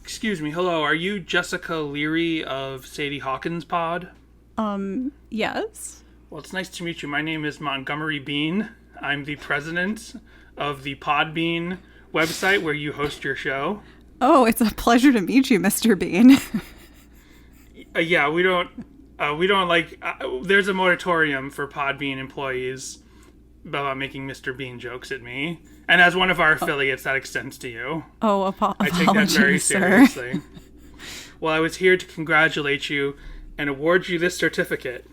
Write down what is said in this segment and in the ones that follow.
Excuse me, hello, are you Jessica Leary of Sadie Hawkins Pod? Yes. Well, it's nice to meet you. My name is Montgomery Bean. I'm the president of the Podbean website where you host your show. Oh, it's a pleasure to meet you, Mr. Bean. Yeah, there's a moratorium for Podbean employees about making Mr. Bean jokes at me. And as one of our affiliates, that extends to you. Oh, I take that very sir. seriously. Well, I was here to congratulate you and award you this certificate.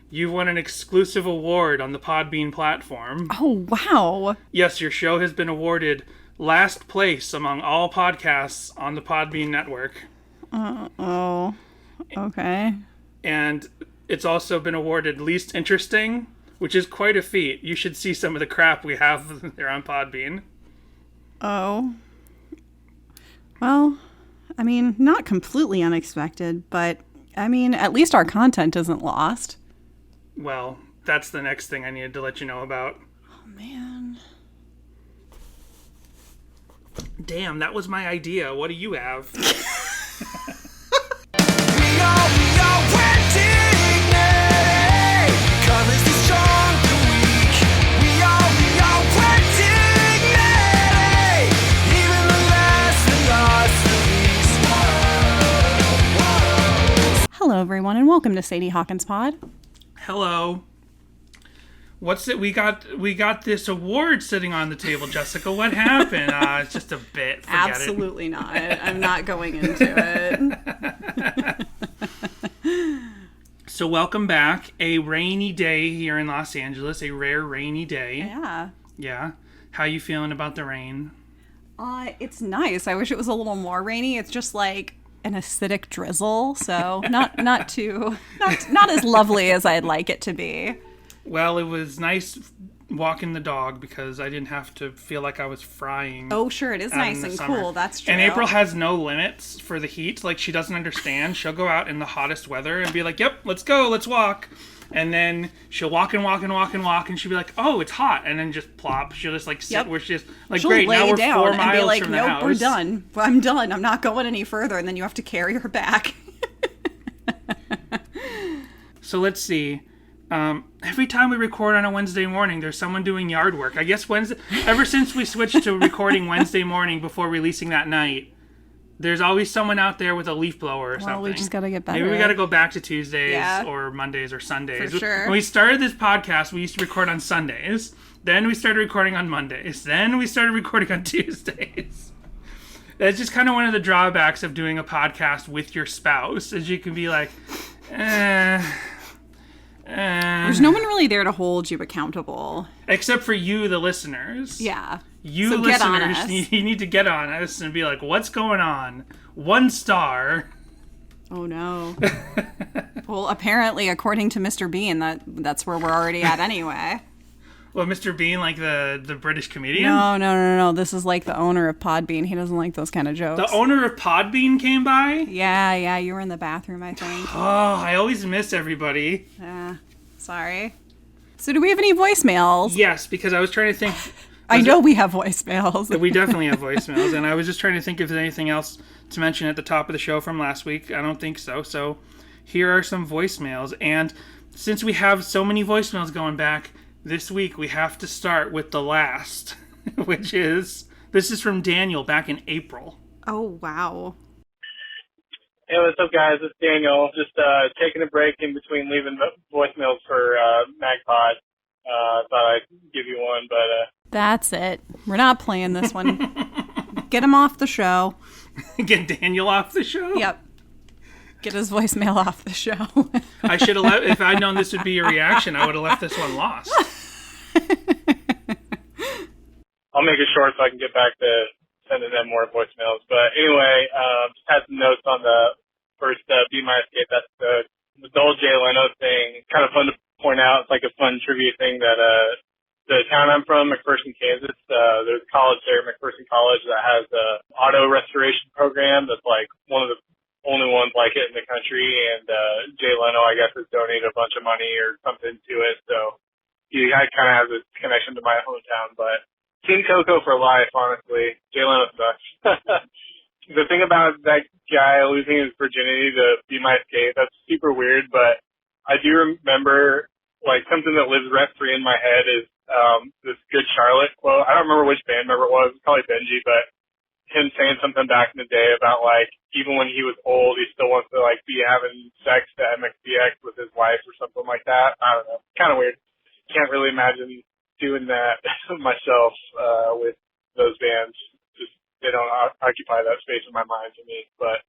You've won an exclusive award on the Podbean platform. Oh, wow. Yes, your show has been awarded last place among all podcasts on the Podbean network. Oh, okay. And it's also been awarded least interesting, which is quite a feat. You should see some of the crap we have there on Podbean. Oh. Well, I mean, not completely unexpected, but, I mean, at least our content isn't lost. Well, that's the next thing I needed to let you know about. Oh, man. Damn, that was my idea. What do you have? Hello, everyone, and welcome to Sadie Hawkins Pod. Hello. What's it? We got this award sitting on the table, Jessica. What happened? It's just a bit. Forget Absolutely not. I'm not going into it. So welcome back. A rainy day here in Los Angeles. A rare rainy day. Yeah. Yeah. How you feeling about the rain? It's nice. I wish it was a little more rainy. It's just like an acidic drizzle, so not as lovely as I'd like it to be. Well, it was nice walking the dog because I didn't have to feel like I was frying. Oh, sure, it is nice and summer. cool. That's true. And April has no limits for the heat. Like, she doesn't understand. She'll go out in the hottest weather and be like, "Yep, let's go, let's walk." And then she'll walk and walk and walk and walk, and she'll be like, "Oh, it's hot," and then just plop. She'll just like sit where she's like, she'll "Great, lay now we're down 4 and miles be like, from the "Nope, house. we're done. I'm done. I'm not going any further." And then you have to carry her back. So let's see. Every time we record on a Wednesday morning, there's someone doing yard work. I guess ever since we switched to recording Wednesday morning before releasing that night, there's always someone out there with a leaf blower or something. Well, we just gotta get better. Maybe we gotta go back to Tuesdays or Mondays or Sundays. For sure. When we started this podcast, we used to record on Sundays. Then we started recording on Mondays. Then we started recording on Tuesdays. That's just kind of one of the drawbacks of doing a podcast with your spouse, is you can be like, There's no one really there to hold you accountable. Except for you, the listeners. Yeah. You so listeners, get on us. You need to get on us and be like, "What's going on?" 1 star. Oh no. Well, apparently, according to Mr. Bean, that's where we're already at anyway. Well, Mr. Bean, like the British comedian? No. This is like the owner of Podbean. He doesn't like those kind of jokes. The owner of Podbean came by? Yeah. You were in the bathroom, I think. Oh, I always miss everybody. Sorry. So do we have any voicemails? Yes, because I was trying to think. I know we have voicemails. We definitely have voicemails, and I was just trying to think if there's anything else to mention at the top of the show from last week. I don't think so. So here are some voicemails. And since we have so many voicemails going back, this week we have to start with the last, this is from Daniel back in April. Oh, wow. Hey, what's up, guys? It's Daniel. Just taking a break in between leaving voicemails for MagPod. Thought I'd give you one, but... That's it. We're not playing this one. Get him off the show. Get Daniel off the show? Yep. Get his voicemail off the show. I should have if I'd known this would be your reaction, I would have left this one lost. I'll make it short so I can get back to sending them more voicemails. But anyway, just had some notes on the first Be My Escape. That's the whole Jay Leno thing. It's kind of fun to point out. It's like a fun trivia thing that the town I'm from, McPherson, Kansas, there's a college there, McPherson College, that has a auto restoration program that's like one of the only ones like it in the country, and Jay Leno, I guess, has donated a bunch of money or something to it, so he kind of has a connection to my hometown. But King Coco for life, honestly. Jay Leno sucks. The thing about that guy losing his virginity to Be My Escape, that's super weird, but I do remember, like, something that lives rent-free in my head is this Good Charlotte quote. I don't remember which band member it was. It's probably Benji, but him saying something back in the day about, like, even when he was old, he still wants to, like, be having sex to MXPX with his wife or something like that. I don't know. Kind of weird. Can't really imagine doing that myself with those bands. Just, they don't occupy that space in my mind to me, but...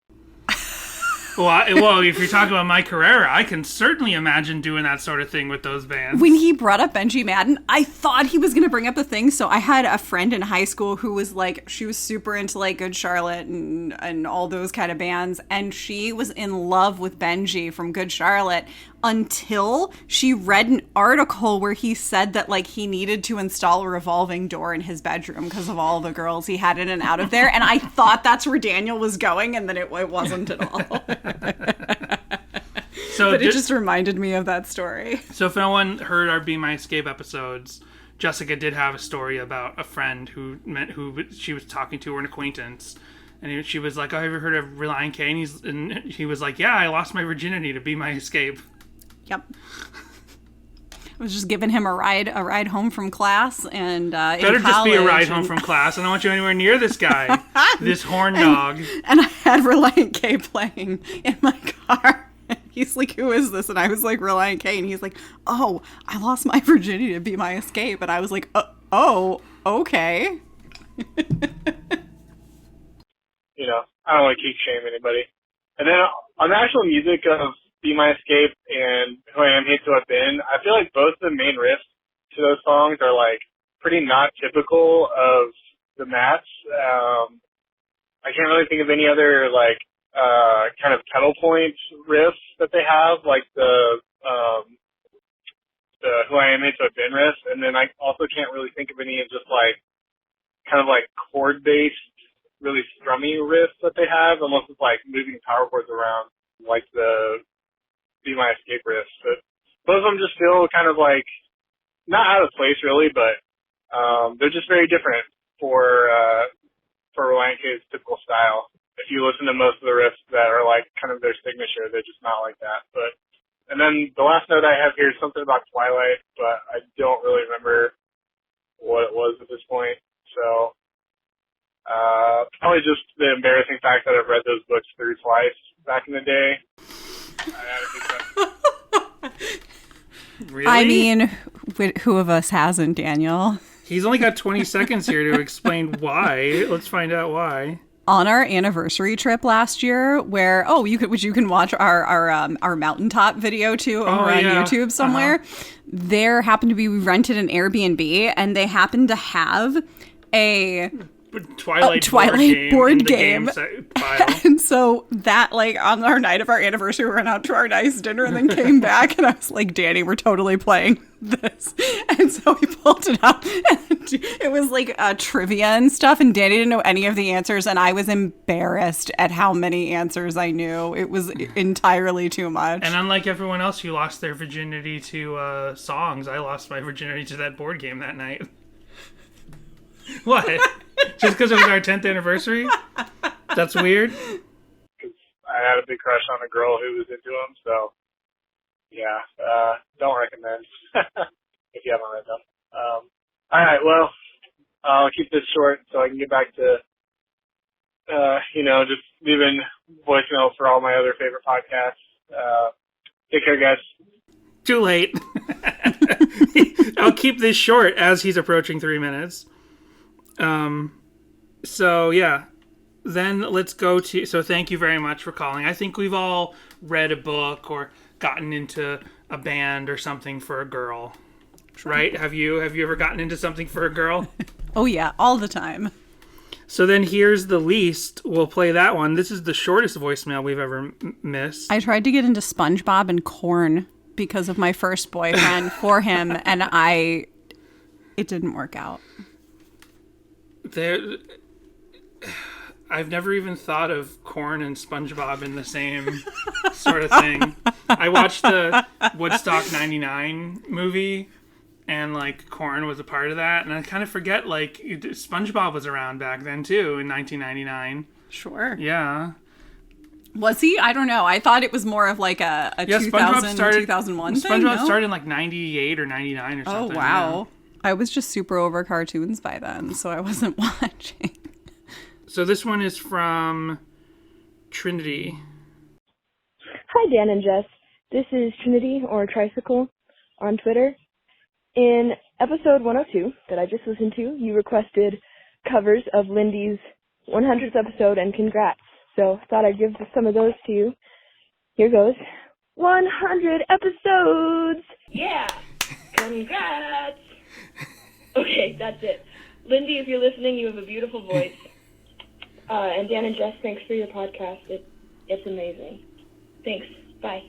Well, if you're talking about Mike Herrera, I can certainly imagine doing that sort of thing with those bands. When he brought up Benji Madden, I thought he was going to bring up the thing. So I had a friend in high school who was like, she was super into like Good Charlotte and all those kind of bands. And she was in love with Benji from Good Charlotte until she read an article where he said that like he needed to install a revolving door in his bedroom because of all the girls he had in and out of there. And I thought that's where Daniel was going, and then it wasn't at all. But it just reminded me of that story. So if no one heard our Be My Escape episodes, Jessica did have a story about a friend who she was talking to, or an acquaintance, and she was like, "Oh, have you heard of Relient K?" And he was like, "Yeah, I lost my virginity to Be My Escape." Yep. I was just giving him a ride home from class, and better just be a ride home from class. I don't want you anywhere near this guy, this horn dog. And I had Relient K playing in my car. And he's like, "Who is this?" And I was like, "Relient K." And he's like, "Oh, I lost my virginity to Be My Escape." And I was like, "Oh, okay." You know, I don't want to kink shame anybody. And then on the actual music of Be My Escape and Who I Am, Hate To Have Been, I feel like both the main riffs to those songs are like pretty not typical of the Mats. I can't really think of any other like kind of pedal point riffs that they have, like the Who I Am, Hate To Have Been riff. And then I also can't really think of any of just like kind of like chord based, really strummy riffs that they have, unless it's like moving power chords around, like the Be My Escape riffs. But both of them just feel kind of like not out of place really, but they're just very different for Relient K's typical style. If you listen to most of the riffs that are like kind of their signature, they're just not like that. But and then the last note I have here is something about Twilight, but I don't really remember what it was at this point. So probably just the embarrassing fact that I've read those books through twice back in the day. Really? I mean, who of us hasn't, Daniel? He's only got 20 seconds here to explain why. Let's find out why. On our anniversary trip last year, where which you can watch our mountaintop video too over on YouTube somewhere. There happened to be, we rented an Airbnb, and they happened to have a Twilight board game file. And so that, like, on our night of our anniversary, we went out to our nice dinner and then came back, and I was like, "Danny, we're totally playing this." And so we pulled it up, and it was like trivia and stuff, and Danny didn't know any of the answers, and I was embarrassed at how many answers I knew. It was entirely too much. And unlike everyone else who lost their virginity to songs, I lost my virginity to that board game that night. What? Just because it was our 10th anniversary? That's weird? I had a big crush on a girl who was into him, so yeah, don't recommend if you haven't read them. Alright, well, I'll keep this short so I can get back to, just leaving voicemails for all my other favorite podcasts. Take care, guys. Too late. I'll keep this short as he's approaching 3 minutes. So yeah, then let's go to, so thank you very much for calling. I think we've all read a book or gotten into a band or something for a girl, right? Have you ever gotten into something for a girl? Oh yeah, all the time. So then here's the least. We'll play that one. This is the shortest voicemail we've ever missed. I tried to get into SpongeBob and Corn because of my first boyfriend for him, and it didn't work out. I've never even thought of Corn and SpongeBob in the same sort of thing. I watched the Woodstock 99 movie and like Korn was a part of that. And I kind of forget like SpongeBob was around back then too in 1999. Sure. Yeah. Was he? I don't know. I thought it was more of like a 2001 thing. SpongeBob started in like 98 or 99 or something. Oh, wow. I was just super over cartoons by then, so I wasn't watching. So this one is from Trinity. Hi, Dan and Jess. This is Trinity, or Tricycle, on Twitter. In episode 102 that I just listened to, you requested covers of Lindy's 100th episode, and congrats. So I thought I'd give some of those to you. Here goes. 100 episodes! Yeah! Congrats! Okay, that's it. Lindy, if you're listening, you have a beautiful voice. And Dan and Jess, thanks for your podcast. It's amazing. Thanks. Bye.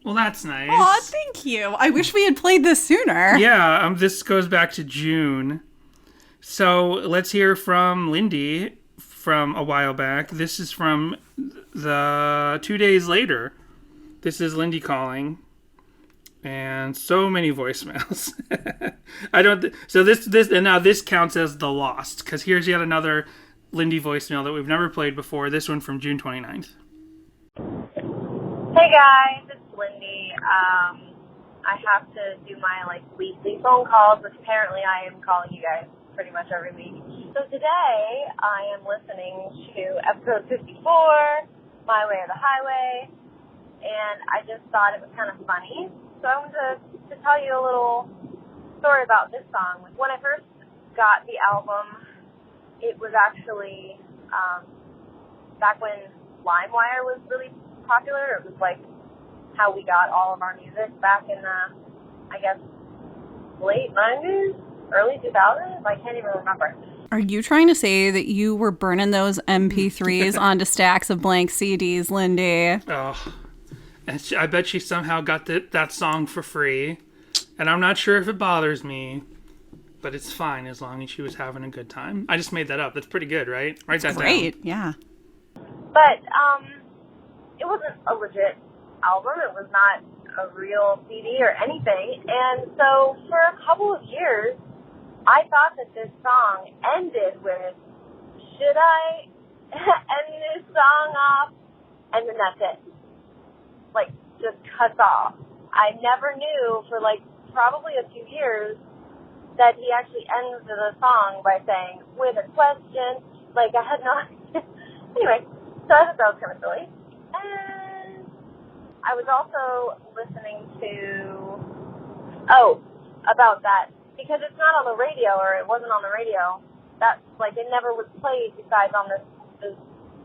Well, that's nice. Aw, thank you. I wish we had played this sooner. Yeah, this goes back to June. So let's hear from Lindy from a while back. This is from the 2 days later. This is Lindy calling. And so many voicemails. This counts as the lost, because here's yet another Lindy voicemail that we've never played before. This one from June 29th. Hey guys, it's Lindy. I have to do my weekly phone calls, which apparently I am calling you guys pretty much every week. So today I am listening to episode 54, My Way or the Highway, and I just thought it was kind of funny. So I wanted to tell you a little story about this song. When I first got the album, it was actually back when LimeWire was really popular. It was like how we got all of our music back in the, I guess, late 90s, early 2000s. I can't even remember. Are you trying to say that you were burning those MP3s onto stacks of blank CDs, Lindy? Oh, and I bet she somehow got that song for free. And I'm not sure if it bothers me, but it's fine as long as she was having a good time. I just made that up. That's pretty good, right? Write that down. Great, yeah. But it wasn't a legit album. It was not a real CD or anything. And so for a couple of years, I thought that this song ended with, should I end this song off? And then that's it. Just cuts off. I never knew for probably a few years that he actually ends the song by saying, with a question. I had no idea. Anyway, so I thought that was kind of silly. And I was also listening to, about that, because it's not on the radio, or it wasn't on the radio. That's, it never was played besides on this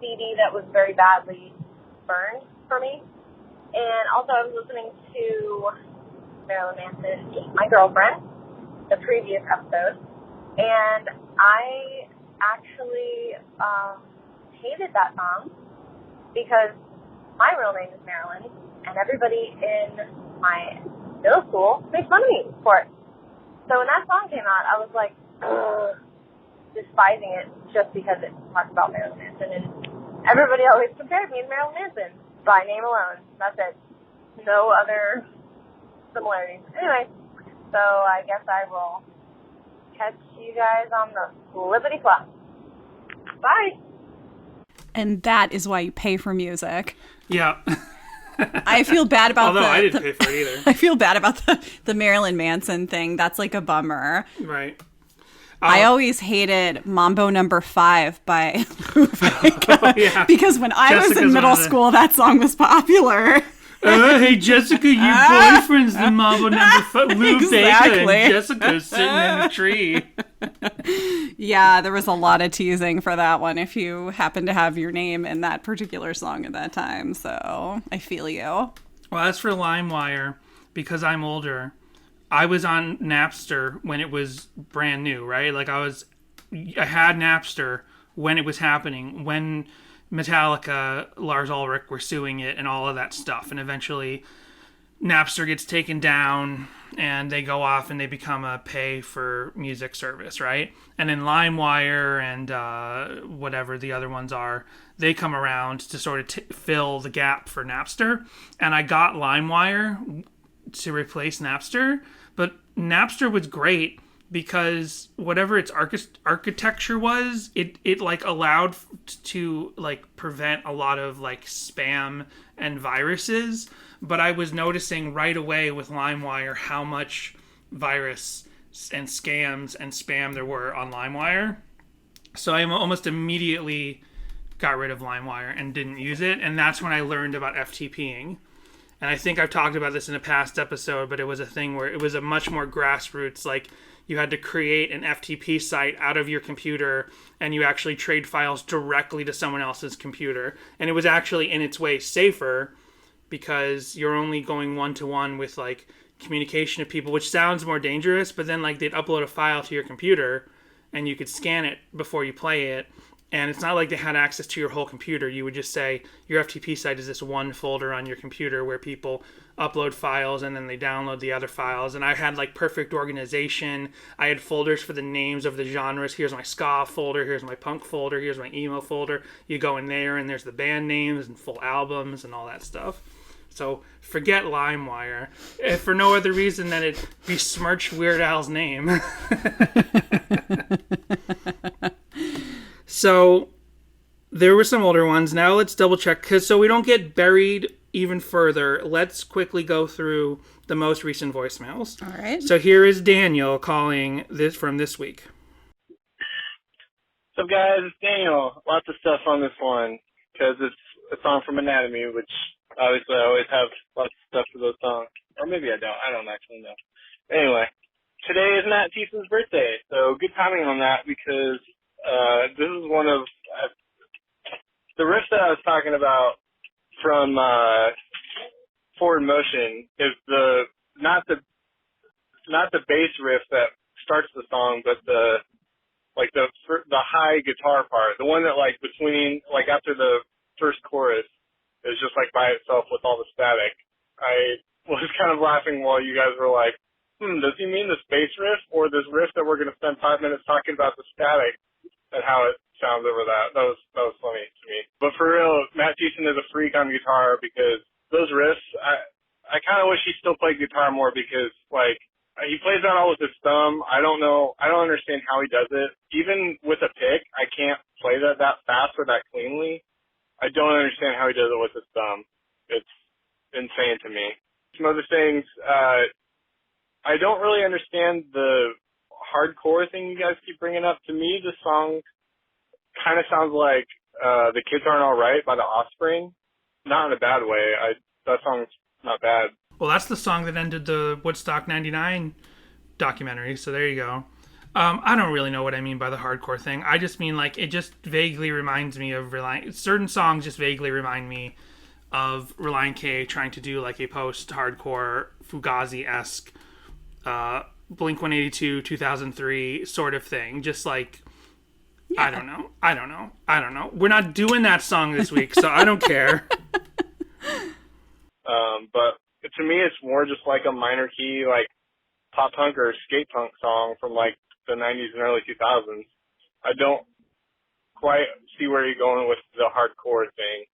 CD that was very badly burned for me. And also I was listening to Marilyn Manson, Eat My Girlfriend, the previous episode, and I actually hated that song because my real name is Marilyn, and everybody in my middle school makes fun of me for it. So when that song came out, I was despising it just because it talks about Marilyn Manson, and everybody always compared me to Marilyn Manson by name alone. That's it. No other similarities. Anyway, so I guess I will catch you guys on the flippity flop. Bye. And that is why you pay for music. Yeah. I feel bad about Although I didn't pay for it either. I feel bad about the Marilyn Manson thing. That's a bummer. Right. I always hated Mambo Number 5 by yeah. because when I was in middle school, that song was popular. Hey, Jessica, your boyfriend's the Mambo Number 5. Lou Exactly. Bega and Jessica's sitting in the tree. Yeah, there was a lot of teasing for that one if you happen to have your name in that particular song at that time. So I feel you. Well, as for LimeWire, because I'm older, I was on Napster when it was brand new, right? I had Napster when it was happening, when Metallica, Lars Ulrich were suing it and all of that stuff. And eventually Napster gets taken down and they go off and they become a pay for music service, right? And then LimeWire and whatever the other ones are, they come around to sort of fill the gap for Napster. And I got LimeWire to replace Napster, but Napster was great because whatever its architecture was, it like allowed to like prevent a lot of like spam and viruses. But I was noticing right away with LimeWire how much virus and scams and spam there were on LimeWire. So I almost immediately got rid of LimeWire and didn't use it. And that's when I learned about FTPing. And I think I've talked about this in a past episode, but it was a thing where it was a much more grassroots, like you had to create an FTP site out of your computer and you actually trade files directly to someone else's computer. And it was actually in its way safer because you're only going one-to-one with like communication of people, which sounds more dangerous, but then like they'd upload a file to your computer and you could scan it before you play it. And it's not like they had access to your whole computer. You would just say your FTP site is this one folder on your computer where people upload files and then they download the other files. And I had like perfect organization. I had folders for the names of the genres. Here's my ska folder. Here's my punk folder. Here's my emo folder. You go in there and there's the band names and full albums and all that stuff. So forget LimeWire, if for no other reason than it besmirched Weird Al's name. So there were some older ones. Now let's double check, because so we don't get buried even further. Let's quickly go through the most recent voicemails. All right. So here is Daniel calling this from this week. So guys, it's Daniel. Lots of stuff on this one because it's a song from Anatomy, which obviously I always have lots of stuff for those songs. Or maybe I don't. I don't actually know. Anyway, today is Matt Thiessen's birthday, so good timing on that because this is one of the riff that I was talking about from Forward Motion is not the bass riff that starts the song, but the high guitar part, the one that like between like after the first chorus is just like by itself with all the static. I was kind of laughing while you guys were like, does he mean this bass riff or this riff that we're going to spend 5 minutes talking about the static and how it sounds over that? That was funny to me. But for real, Matt Thiessen is a freak on guitar because those riffs, I kind of wish he still played guitar more because like he plays that all with his thumb. I don't understand how he does it. Even with a pick, I can't play that fast or that cleanly. I don't understand how he does it with his thumb. It's insane to me. Some other things, I don't really understand the hardcore thing you guys keep bringing up. To me, this song kind of sounds like The Kids Aren't Alright by The Offspring. Not in a bad way. That song's not bad. Well, that's the song that ended the Woodstock 99 documentary, so there you go. I don't really know what I mean by the hardcore thing. I just mean like it just vaguely reminds me of Relient. Certain songs just vaguely remind me of Relient K trying to do like a post-hardcore Fugazi-esque Blink-182 2003 sort of thing. Just like, yeah. I don't know. We're not doing that song this week, so I don't care. But to me, it's more just like a minor key, like pop punk or skate punk song from like the 90s and early 2000s. I don't quite see where you're going with the hardcore thing.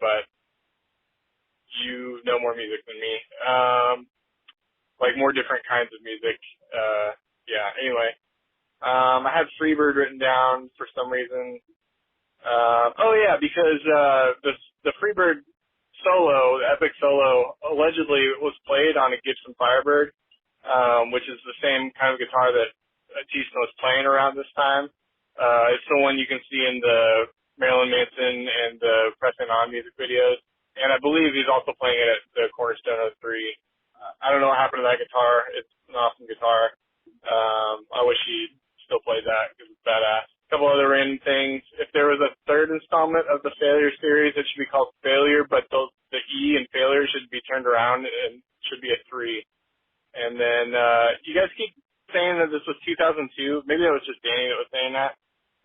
But you know more music than me. Like more different kinds of music. Yeah, anyway. I had Freebird written down for some reason. Because the Freebird solo, the epic solo, allegedly was played on a Gibson Firebird, which is the same kind of guitar that Thiessen was playing around this time. It's the one you can see in the Marilyn Manson and the Pressing On music videos. And I believe he's also playing it at the Cornerstone 03. I don't know what happened to that guitar. It's an awesome guitar. I wish he still played that because it's badass. A couple other random things. If there was a third installment of the Failure series, it should be called Failure, but the E in Failure should be turned around and should be a 3. And then you guys keep saying that this was 2002. Maybe that was just Danny that was saying that.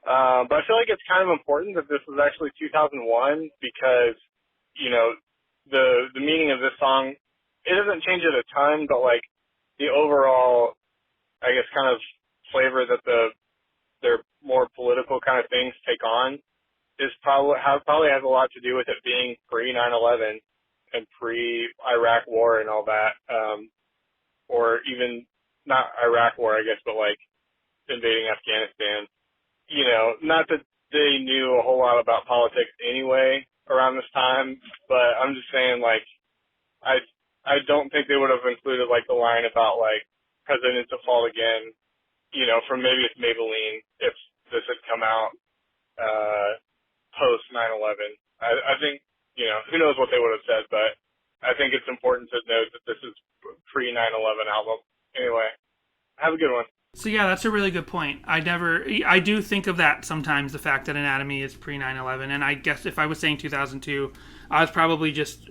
But I feel like it's kind of important that this was actually 2001 because, you know, the meaning of this song, it doesn't change it a ton, but like the overall, I guess, kind of flavor that their more political kind of things take on is probably has a lot to do with it being pre 9/11 and pre Iraq War and all that. or even not Iraq War, I guess, but like invading Afghanistan. Not that they knew a whole lot about politics anyway around this time, but I'm just saying, like, I don't think they would have included, like, the line about, like, presidents to fall again, from maybe it's Maybelline if this had come out post 9/11. I think, who knows what they would have said, but I think it's important to note that this is pre 9/11 album. Anyway, have a good one. So yeah, that's a really good point. I do think of that sometimes, the fact that Anatomy is pre 9/11, and I guess if I was saying 2002, I was probably just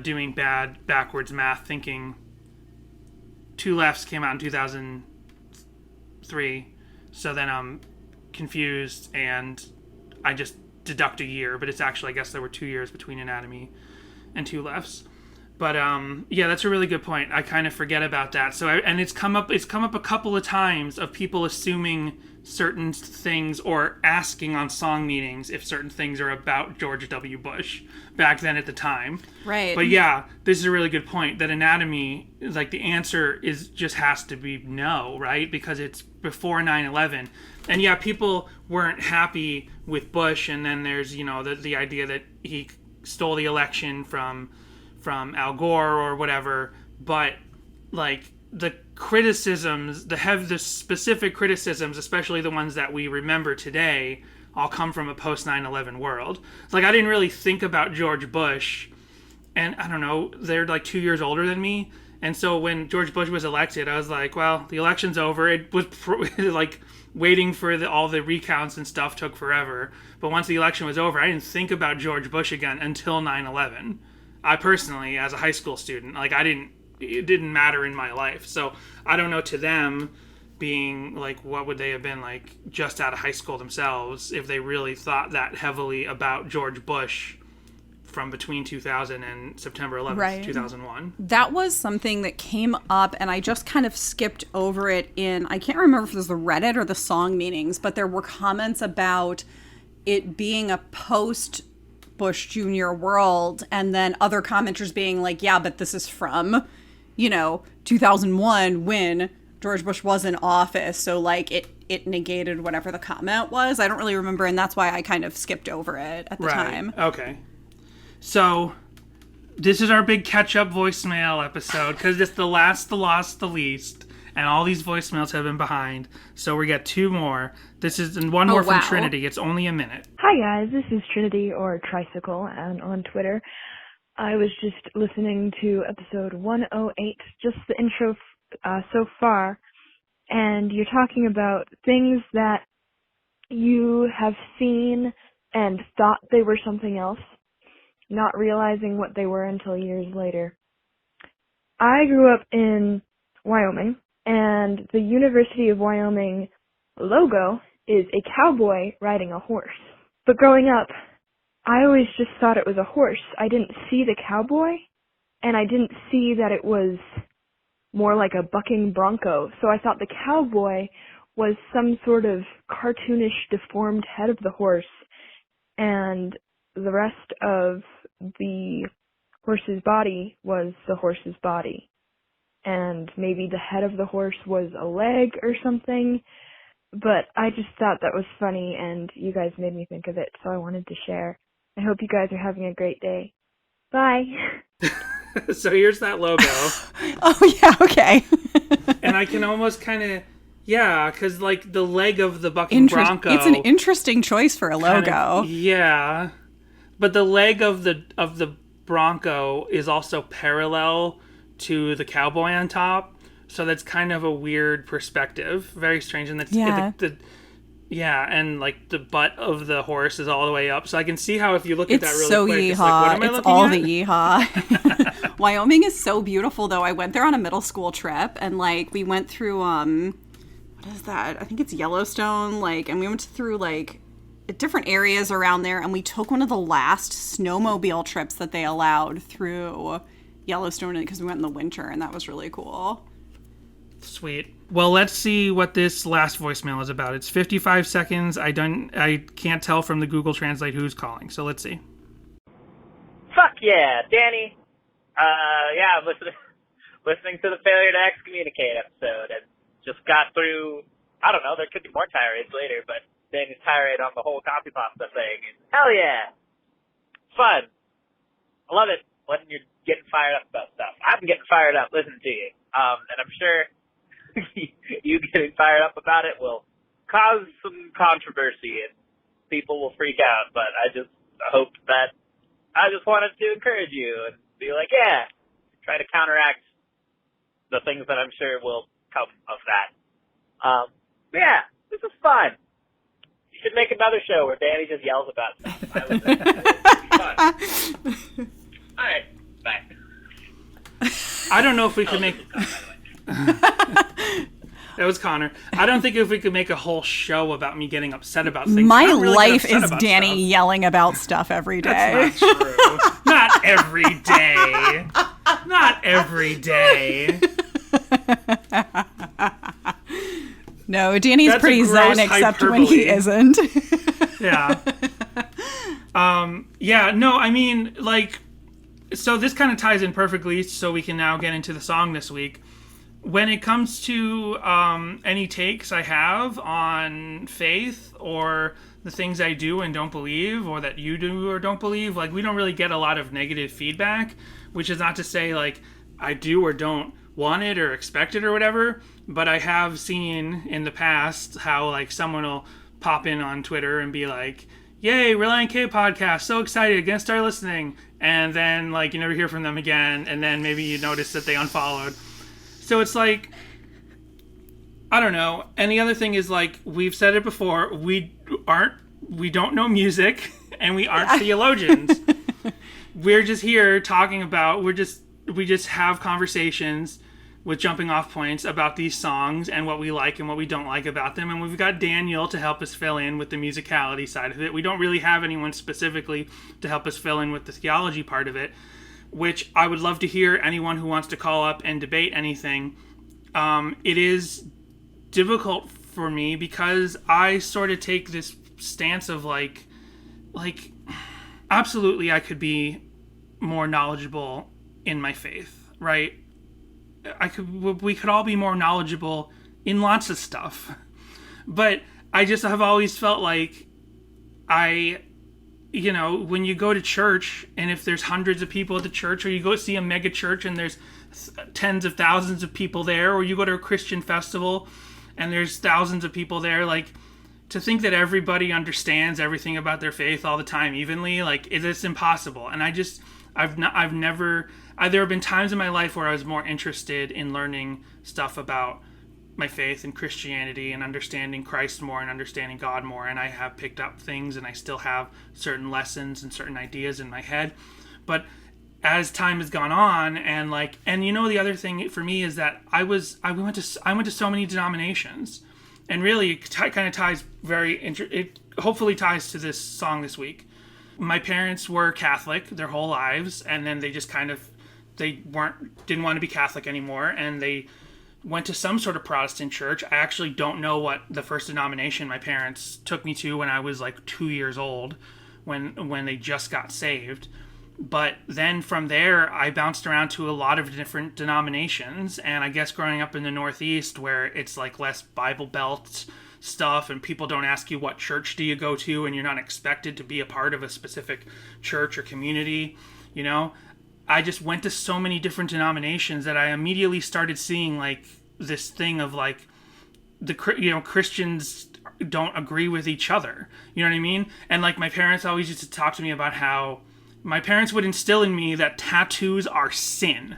doing bad backwards math, thinking Two Lefts came out in 2003, so then I'm confused and I just deduct a year, but it's actually, I guess there were 2 years between Anatomy and Two Lefts. But yeah, that's a really good point. I kind of forget about that. So and it's come up a couple of times of people assuming certain things or asking on song meetings if certain things are about George W. Bush back then at the time. Right. But yeah, this is a really good point that Anatomy is like the answer just has to be no, right? Because it's before 9/11. And yeah, people weren't happy with Bush, and then there's, the idea that he stole the election from Al Gore or whatever, but like the criticisms, the specific criticisms, especially the ones that we remember today, all come from a post 9/11 world. It's like I didn't really think about George Bush, and I don't know, they're like 2 years older than me, and so when George Bush was elected, I was like, well, the election's over. It was like waiting for all the recounts and stuff took forever, but once the election was over, I didn't think about George Bush again until 9/11. I personally, as a high school student, like it didn't matter in my life. So I don't know, to them being like, what would they have been like just out of high school themselves if they really thought that heavily about George Bush from between 2000 and September 11th, right. 2001. That was something that came up, and I just kind of skipped over it I can't remember if it was the Reddit or the song meetings, but there were comments about it being a post Bush Jr. world, and then other commenters being like, yeah, but this is from 2001 when George Bush was in office, so like it negated whatever the comment was. I don't really remember, and that's why I kind of skipped over it at the time. Okay, so this is our big catch-up voicemail episode, because it's the last, the lost, the least, and all these voicemails have been behind, so we got two more. This is one more from Trinity. It's only a minute. Hi guys, this is Trinity, or Tricycle, and on Twitter. I was just listening to episode 108, just the intro so far, and you're talking about things that you have seen and thought they were something else, not realizing what they were until years later. I grew up in Wyoming, and the University of Wyoming logo is a cowboy riding a horse. But growing up, I always just thought it was a horse. I didn't see the cowboy, and I didn't see that it was more like a bucking bronco. So I thought the cowboy was some sort of cartoonish, deformed head of the horse, and the rest of the horse's body was the horse's body. And maybe the head of the horse was a leg or something. But I just thought that was funny, and you guys made me think of it, so I wanted to share. I hope you guys are having a great day. Bye. So here's that logo. Oh, yeah, okay. And I can almost kind of, because like the leg of the bucking bronco. It's an interesting choice for a logo. Yeah. But the leg of the bronco is also parallel to the cowboy on top. So that's kind of a weird perspective. Very strange. And that's, and like the butt of the horse is all the way up. So I can see how if you look at that really so quick, yeehaw. It's like, what am I looking all at? The yeehaw. Wyoming is so beautiful, though. I went there on a middle school trip, and like we went through, what is that? I think it's Yellowstone. And we went through different areas around there, and we took one of the last snowmobile trips that they allowed through Yellowstone because we went in the winter, and that was really cool. Sweet. Well, let's see what this last voicemail is about. It's 55 seconds. I can't tell from the Google Translate who's calling, so let's see. Fuck yeah, Danny. Yeah, listening to the Failure to Excommunicate episode and just got through, I don't know, there could be more tirades later, but Danny's tirade on the whole copy pasta thing. And hell yeah. Fun. I love it when you're getting fired up about stuff. I'm getting fired up listening to you. And I'm sure you getting fired up about it will cause some controversy and people will freak out, but I just hope that I just wanted to encourage you and be like, yeah, try to counteract the things that I'm sure will come of that. Yeah, this is fun. You should make another show where Danny just yells about stuff. That would be fun. All right, bye. I don't know if we could make... That was Connor. I don't think if we could make a whole show about me getting upset about things. My really life is Danny stuff. yelling about stuff every day. That's not true. Not every day. Not every day. No, Danny's That's pretty zen, except when he isn't. Yeah. Yeah, no, I mean, like, so this kind of ties in perfectly, so we can now get into the song this week. When it comes to any takes I have on faith or the things I do and don't believe, or that you do or don't believe, like, we don't really get a lot of negative feedback, which is not to say, like, I do or don't want it or expect it or whatever, but I have seen in the past how, like, someone will pop in on Twitter and be like, yay, Relient K podcast, so excited, gonna start listening, and then, like, you never hear from them again, and then maybe you notice that they unfollowed. So it's like, I don't know. And the other thing is, like, we've said it before, we don't know music, and we aren't theologians. We're just here talking about, we just have conversations with jumping off points about these songs and what we like and what we don't like about them. And we've got Daniel to help us fill in with the musicality side of it. We don't really have anyone specifically to help us fill in with the theology part of it, which I would love to hear anyone who wants to call up and debate anything. It is difficult for me because I sort of take this stance of like, absolutely I could be more knowledgeable in my faith, right? We could all be more knowledgeable in lots of stuff. But I just have always felt like you know, when you go to church, and if there's hundreds of people at the church, or you go see a mega church and there's tens of thousands of people there, or you go to a Christian festival and there's thousands of people there, like, to think that everybody understands everything about their faith all the time evenly, like, it's impossible. And there have been times in my life where I was more interested in learning stuff about my faith and Christianity and understanding Christ more and understanding God more, and I have picked up things and I still have certain lessons and certain ideas in my head. But as time has gone on, and you know, the other thing for me is that I went to so many denominations, and really it kind of ties it hopefully ties to this song this week. My parents were Catholic their whole lives, and then they just didn't want to be Catholic anymore, and they went to some sort of Protestant church. I actually don't know what the first denomination my parents took me to when I was like 2 years old, when they just got saved. But then from there, I bounced around to a lot of different denominations, and I guess growing up in the Northeast, where it's like less Bible Belt stuff, and people don't ask you what church do you go to, and you're not expected to be a part of a specific church or community, you know, I just went to so many different denominations that I immediately started seeing like this thing of like Christians don't agree with each other. You know what I mean? And like my parents always used to talk to me about how my parents would instill in me that tattoos are sin.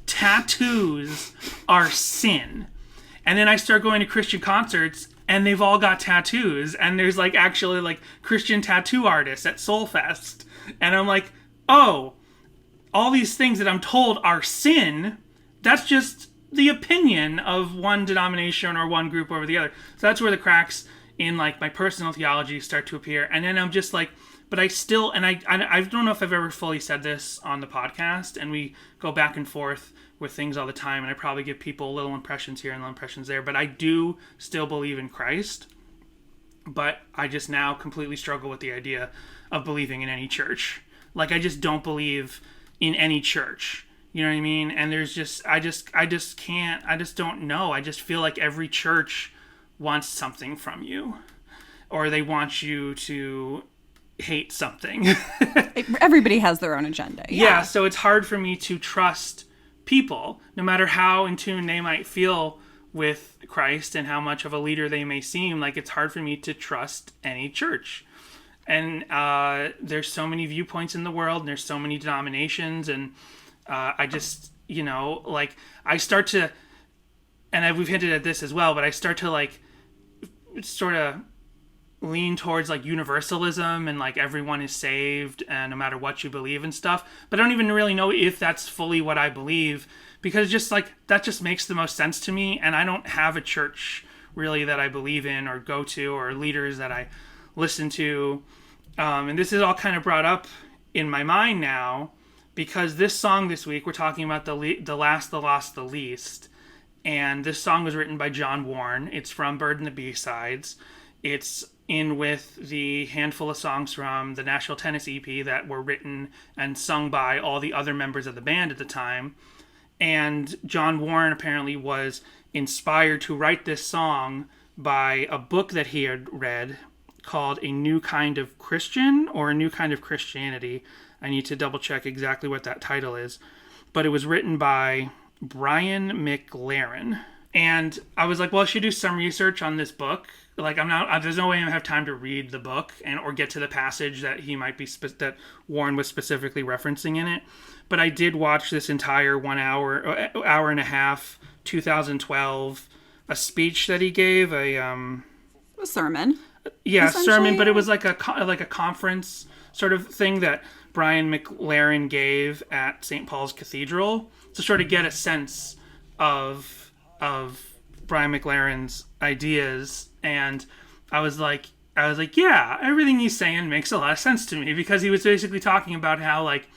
Tattoos are sin. And then I start going to Christian concerts and they've all got tattoos, and there's like actually like Christian tattoo artists at Soulfest. And I'm like, oh, all these things that I'm told are sin, that's just the opinion of one denomination or one group over the other. So that's where the cracks in like my personal theology start to appear. And then I'm just like, but I still, and I don't know if I've ever fully said this on the podcast, and we go back and forth with things all the time, and I probably give people little impressions here and little impressions there, but I do still believe in Christ. But I just now completely struggle with the idea of believing in any church. Like, I just don't believe in any church. You know what I mean? And there's just, I just can't, I just don't know. I just feel like every church wants something from you, or they want you to hate something. Everybody has their own agenda. Yeah, so it's hard for me to trust people, no matter how in tune they might feel with Christ and how much of a leader they may seem. Like, it's hard for me to trust any church. And there's so many viewpoints in the world, and there's so many denominations, and I just, like, I start to, and we've hinted at this as well, but I start to, like, sort of lean towards, like, universalism and, like, everyone is saved and no matter what you believe and stuff. But I don't even really know if that's fully what I believe, because just, like, that just makes the most sense to me. And I don't have a church really that I believe in or go to, or leaders that I listen to. And this is all kind of brought up in my mind now, because this song this week, we're talking about the last, the lost, the least. And this song was written by John Warren. It's from Bird and the B-Sides. It's in with the handful of songs from the Nashville, Tennessee EP that were written and sung by all the other members of the band at the time. And John Warren apparently was inspired to write this song by a book that he had read called A New Kind of Christian, or A New Kind of Christianity. I need to double check exactly what that title is. But it was written by Brian McLaren. And I was like, well, I should do some research on this book. Like, there's no way I'm gonna have time to read the book or get to the passage that he might be, that Warren was specifically referencing in it. But I did watch this entire 1 hour, hour and a half, 2012, a speech that he gave, a sermon. Yeah, sermon, but it was like a conference sort of thing that Brian McLaren gave at St. Paul's Cathedral to sort of get a sense of Brian McLaren's ideas. And I was like, yeah, everything he's saying makes a lot of sense to me, because he was basically talking about how, like,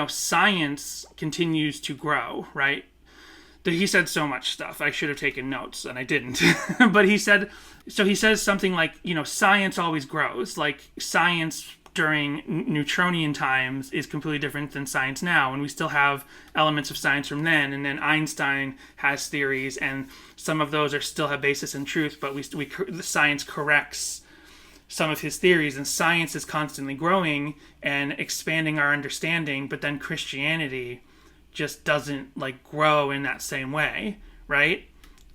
science continues to grow, right? He said so much stuff. I should have taken notes, and I didn't. But he says something like, science always grows. Like, science during Newtonian times is completely different than science now, and we still have elements of science from then. And then Einstein has theories, and some of those still have basis in truth, but the science corrects some of his theories, and science is constantly growing and expanding our understanding. But then Christianity just doesn't, like, grow in that same way, right?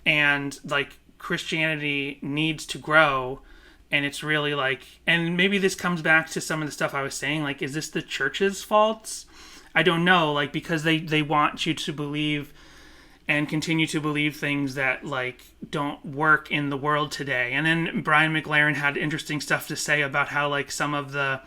And, like, Christianity needs to grow. And it's really like, and maybe this comes back to some of the stuff I was saying, like, is this the church's faults? I don't know, like, because they want you to believe and continue to believe things that, like, don't work in the world today. And then Brian McLaren had interesting stuff to say about how, like, some of the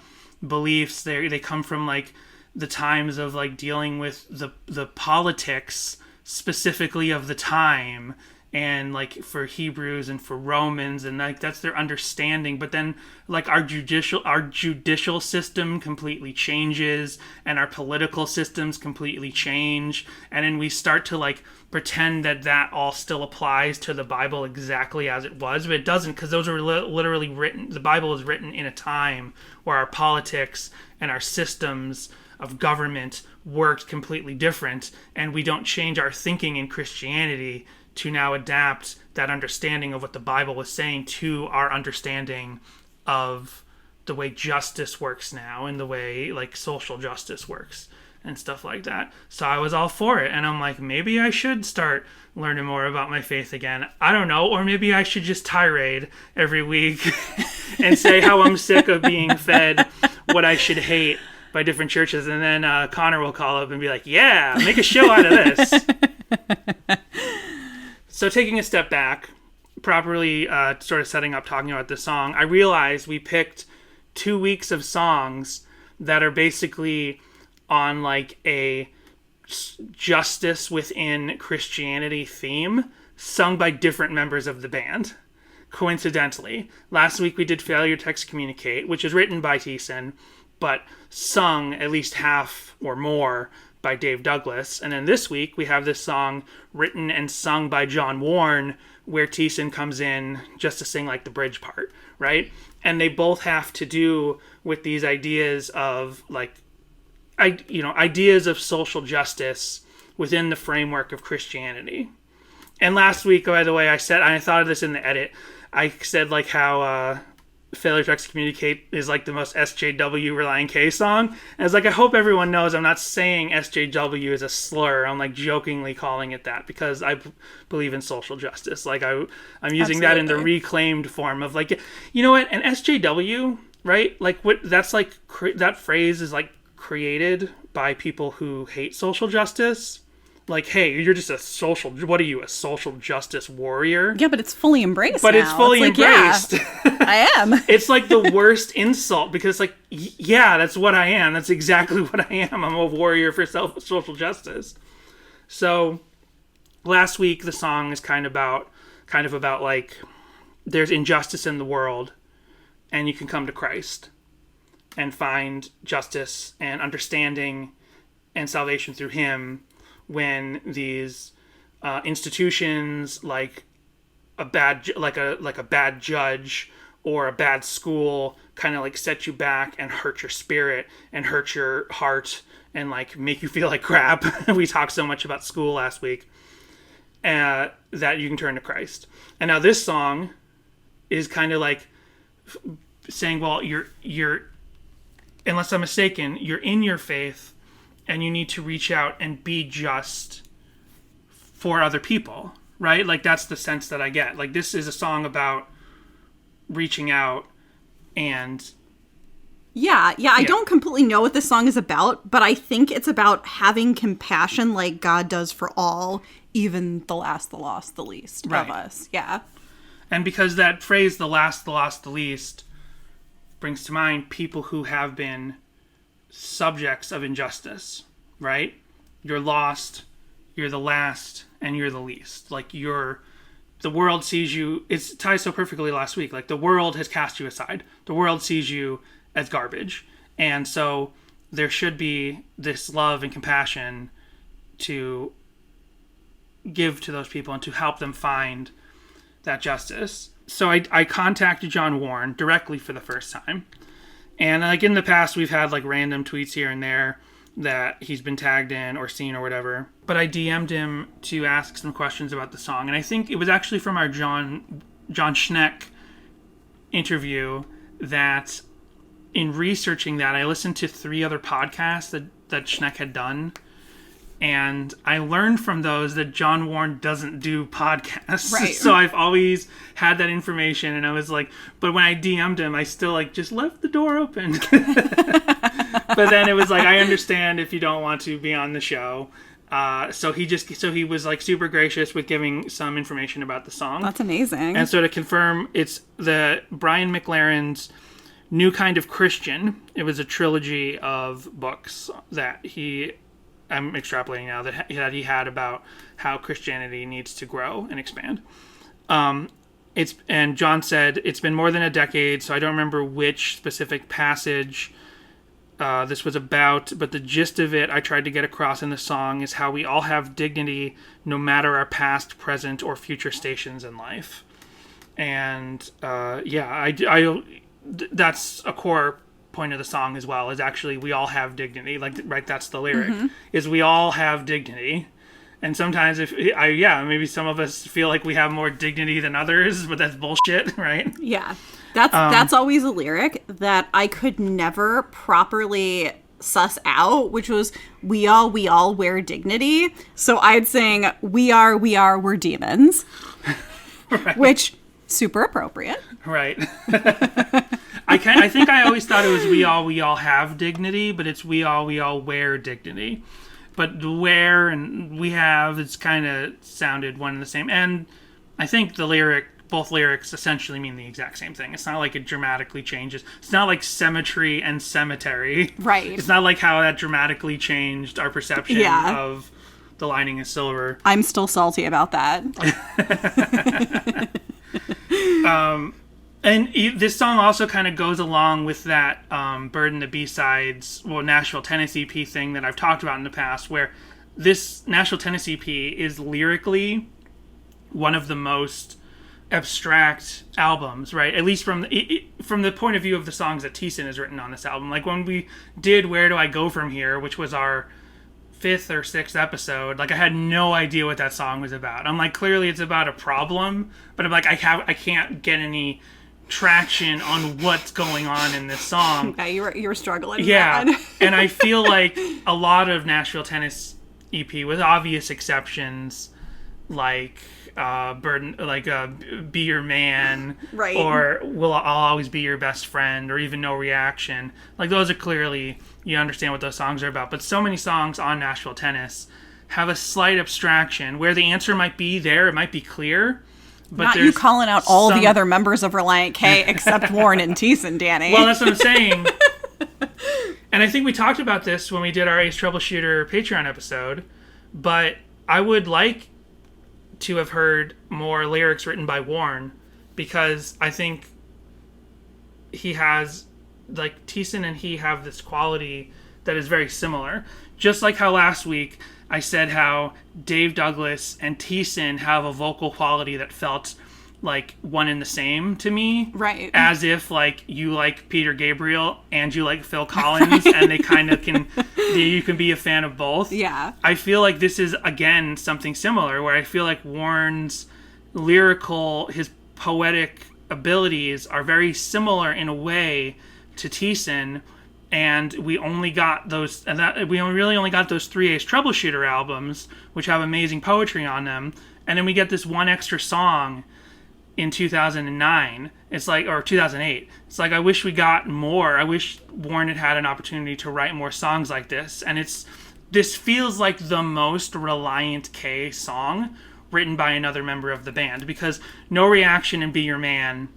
beliefs, they come from, like, the times of, like, dealing with the politics specifically of the time, and, like, for Hebrews and for Romans, and, like, that's their understanding. But then, like, our judicial system completely changes, and our political systems completely change, and then we start to, like, pretend that all still applies to the Bible exactly as it was, but it doesn't, because those are literally written. The Bible is written in a time where our politics and our systems of government worked completely different, and we don't change our thinking in Christianity to now adapt that understanding of what the Bible was saying to our understanding of the way justice works now, and the way, like, social justice works and stuff like that. So I was all for it, and I'm like, maybe I should start learning more about my faith again. I don't know, or maybe I should just tirade every week and say how I'm sick of being fed what I should hate by different churches, and then Connor will call up and be like, yeah, make a show out of this. So taking a step back, properly sort of setting up, talking about this song, I realized we picked 2 weeks of songs that are basically on, like, a justice within Christianity theme, sung by different members of the band. Coincidentally, last week we did Failure to Excommunicate, which is written by Thiessen, but sung at least half or more by Dave Douglas. And then this week we have this song written and sung by John Warren, where Thiessen comes in just to sing, like, the bridge part, right? And they both have to do with these ideas of, like, ideas of social justice within the framework of Christianity. And last week, by the way, I thought of this in the edit. I said like how Failure to Excommunicate is like the most SJW Relient K song. And it's like, I hope everyone knows I'm not saying SJW is a slur. I'm like jokingly calling it that because I believe in social justice. Like I'm using that in the reclaimed form of like, you know what? An SJW, right? Like what? That's like that phrase is like created by people who hate social justice. Like, hey, you're just what are you, a social justice warrior? Yeah, but it's fully embraced But now. it's fully embraced. Yeah, I am. It's like the worst insult because, like, yeah, that's what I am. That's exactly what I am. I'm a warrior for social justice. So, last week, the song is kind of about, like, there's injustice in the world, and you can come to Christ and find justice and understanding and salvation through Him when these institutions like a bad judge or a bad school kind of like set you back and hurt your spirit and hurt your heart and like make you feel like crap. We talked so much about school last week that you can turn to Christ. And now this song is kind of like saying, well, you're unless I'm mistaken, you're in your faith and you need to reach out and be just for other people, right? Like, that's the sense that I get. Like, this is a song about reaching out and... Yeah. I don't completely know what this song is about, but I think it's about having compassion like God does for all, even the last, the lost, the least of us. Yeah. And because that phrase, the last, the lost, the least, brings to mind people who have been subjects of injustice, right? You're lost, you're the last, and you're the least. Like, the world sees you, it ties so perfectly last week, like the world has cast you aside. The world sees you as garbage. And so there should be this love and compassion to give to those people and to help them find that justice. So I contacted John Warren directly for the first time. And like in the past, we've had like random tweets here and there that he's been tagged in or seen or whatever. But I DM'd him to ask some questions about the song. And I think it was actually from our John Schneck interview that in researching that, I listened to 3 other podcasts that Schneck had done. And I learned from those that John Warren doesn't do podcasts. Right. So I've always had that information. And I was like, but when I DM'd him, I still like just left the door open. But then it was like, I understand if you don't want to be on the show. So he was like super gracious with giving some information about the song. That's amazing. And so to confirm, it's the Brian McLaren's New Kind of Christian. It was a trilogy of books that I'm extrapolating now, that he had about how Christianity needs to grow and expand. And John said, it's been more than a decade, so I don't remember which specific passage this was about, but the gist of it I tried to get across in the song is how we all have dignity no matter our past, present, or future stations in life. And that's a core point of the song as well, is actually we all have dignity. Like, right, that's the lyric, is we all have dignity. And sometimes maybe some of us feel like we have more dignity than others, but that's bullshit, right? Yeah. That's always a lyric that I could never properly suss out, which was we all wear dignity. So I'd sing we're demons. Right. Which super appropriate. Right. I think I always thought it was we all have dignity, but it's we all wear dignity. But the wear and we have, it's kind of sounded one and the same. And I think both lyrics essentially mean the exact same thing. It's not like it dramatically changes. It's not like symmetry and cemetery. Right. It's not like how that dramatically changed our perception of the lining is silver. I'm still salty about that. And this song also kind of goes along with that Bird and the B-Sides, Nashville, Tennessee EP thing that I've talked about in the past, where this Nashville, Tennessee EP is lyrically one of the most abstract albums, right? At least from the point of view of the songs that Thiessen has written on this album. Like when we did Where Do I Go From Here, which was our 5th or 6th episode, like I had no idea what that song was about. I'm like, clearly it's about a problem, but I'm like, I can't get any traction on what's going on in this song. Yeah, you were struggling. Yeah, with that. and I feel like a lot of Nashville Tennis EP, with obvious exceptions, like Be Your Man, right, or I'll Always Be Your Best Friend, or even No Reaction. Like those are clearly, you understand what those songs are about. But so many songs on Nashville Tennis have a slight abstraction where the answer might be there, it might be clear. But not you calling out all the other members of Relient K except Warren and Thiessen, Danny. Well, that's what I'm saying. And I think we talked about this when we did our Ace Troubleshooter Patreon episode, but I would like to have heard more lyrics written by Warren, because I think he has, like, Thiessen and he have this quality that is very similar. Just like how last week I said how Dave Douglas and Thiessen have a vocal quality that felt like one and the same to me. Right. As if, like, you like Peter Gabriel and you like Phil Collins, and they kind of you can be a fan of both. Yeah. I feel like this is, again, something similar, where I feel like Warren's his poetic abilities are very similar in a way to Thiessen, and we really only got those 3 Ace Troubleshooter albums, which have amazing poetry on them, and then we get this one extra song in 2009. It's like, or 2008. It's like, I wish we got more. I wish Warren had an opportunity to write more songs like this. And this feels like the most Relient K song written by another member of the band, because No Reaction and Be Your Man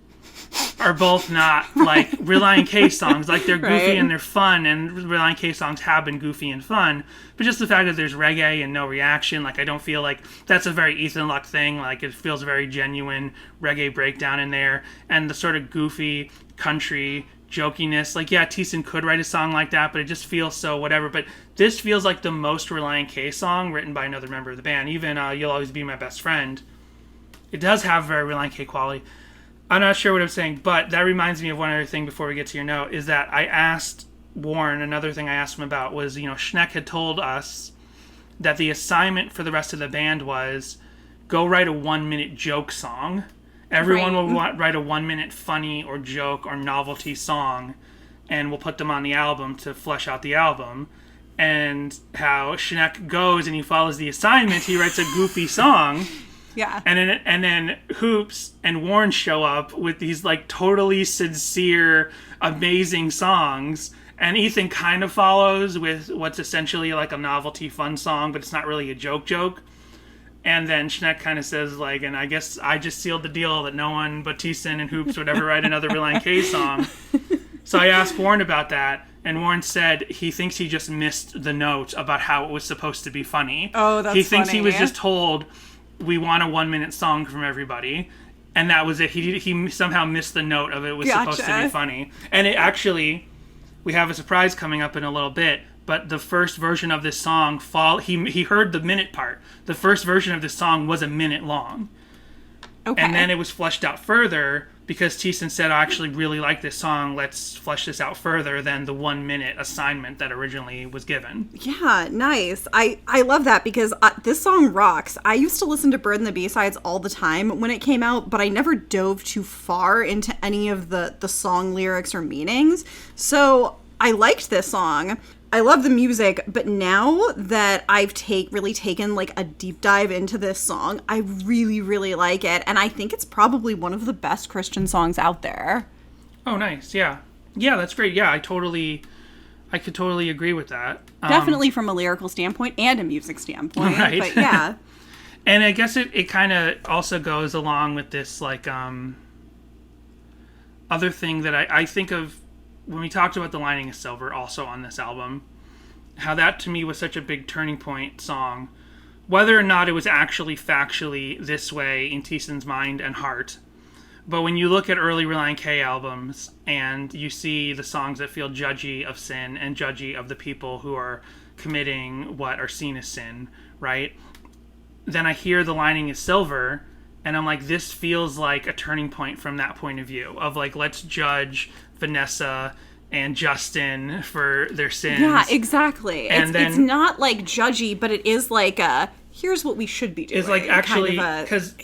are both not like Relient K songs. Like, they're goofy right, and they're fun, and Relient K songs have been goofy and fun. But just the fact that there's reggae and No Reaction, like, I don't feel like that's a very Ethan Luck thing. Like, it feels very genuine reggae breakdown in there, and the sort of goofy country jokiness. Like, yeah, Thiessen could write a song like that, but it just feels so whatever. But this feels like the most Relient K song written by another member of the band. Even You'll Always Be My Best Friend, it does have very Relient K quality. I'm not sure what I'm saying, but that reminds me of one other thing before we get to your note, is that I asked Warren, another thing I asked him about was, Schneck had told us that the assignment for the rest of the band was go write a 1-minute joke song. Everyone will write a 1-minute funny or joke or novelty song, and we'll put them on the album to flesh out the album. And how Schneck goes and he follows the assignment, he writes a goofy song. Yeah. And then Hoops and Warren show up with these, like, totally sincere, amazing songs. And Ethan kind of follows with what's essentially like a novelty fun song, but it's not really a joke. And then Schneck kind of says, like, and I guess I just sealed the deal that no one but Thiessen and Hoops would ever write another Relient K song. So I asked Warren about that, and Warren said he thinks he just missed the note about how it was supposed to be funny. Oh, that's funny. He thinks he was just told, we want a 1-minute song from everybody, and that was it. He somehow missed the note of it was supposed to be funny. And it actually, we have a surprise coming up in a little bit, but the first version of this song, he heard the minute part. The first version of this song was a minute long. Okay. And then it was fleshed out further because Thiessen said, I actually really like this song. Let's flesh this out further than the 1-minute assignment that originally was given. Yeah, nice. I love that because this song rocks. I used to listen to Bird and the B-Sides all the time when it came out, but I never dove too far into any of the song lyrics or meanings. So I liked this song. I love the music, but now that I've really taken like a deep dive into this song, I really, really like it. And I think it's probably one of the best Christian songs out there. Oh, nice. Yeah. Yeah, that's great. Yeah, I could totally agree with that. Definitely from a lyrical standpoint and a music standpoint. Right. But yeah. And I guess it kind of also goes along with this, like, other thing that I think of when we talked about The Lining is Silver, also on this album, how that to me was such a big turning point song, whether or not it was actually factually this way in Thiessen's mind and heart. But when you look at early Relient K albums and you see the songs that feel judgy of sin and judgy of the people who are committing what are seen as sin, right? Then I hear The Lining is Silver, And I'm like, this feels like a turning point from that point of view of like, let's judge Vanessa and Justin for their sins. Yeah, exactly. And it's not like judgy, but it is like here's what we should be doing. It's like actually, because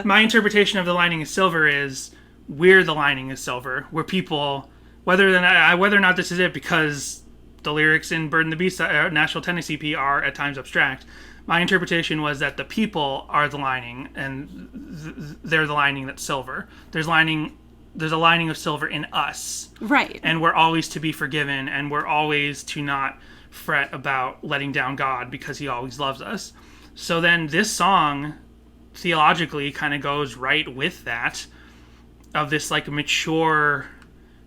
my interpretation of The Lining is Silver is we're the lining is silver. We're people, whether or not this is it, because the lyrics in Bird and the Beast, Nashville, Tennessee EP are at times abstract. My interpretation was that the people are the lining, and they're the lining that's silver. There's a lining of silver in us. Right. And we're always to be forgiven, and we're always to not fret about letting down God because he always loves us. So then this song, theologically, kind of goes right with that, of this like mature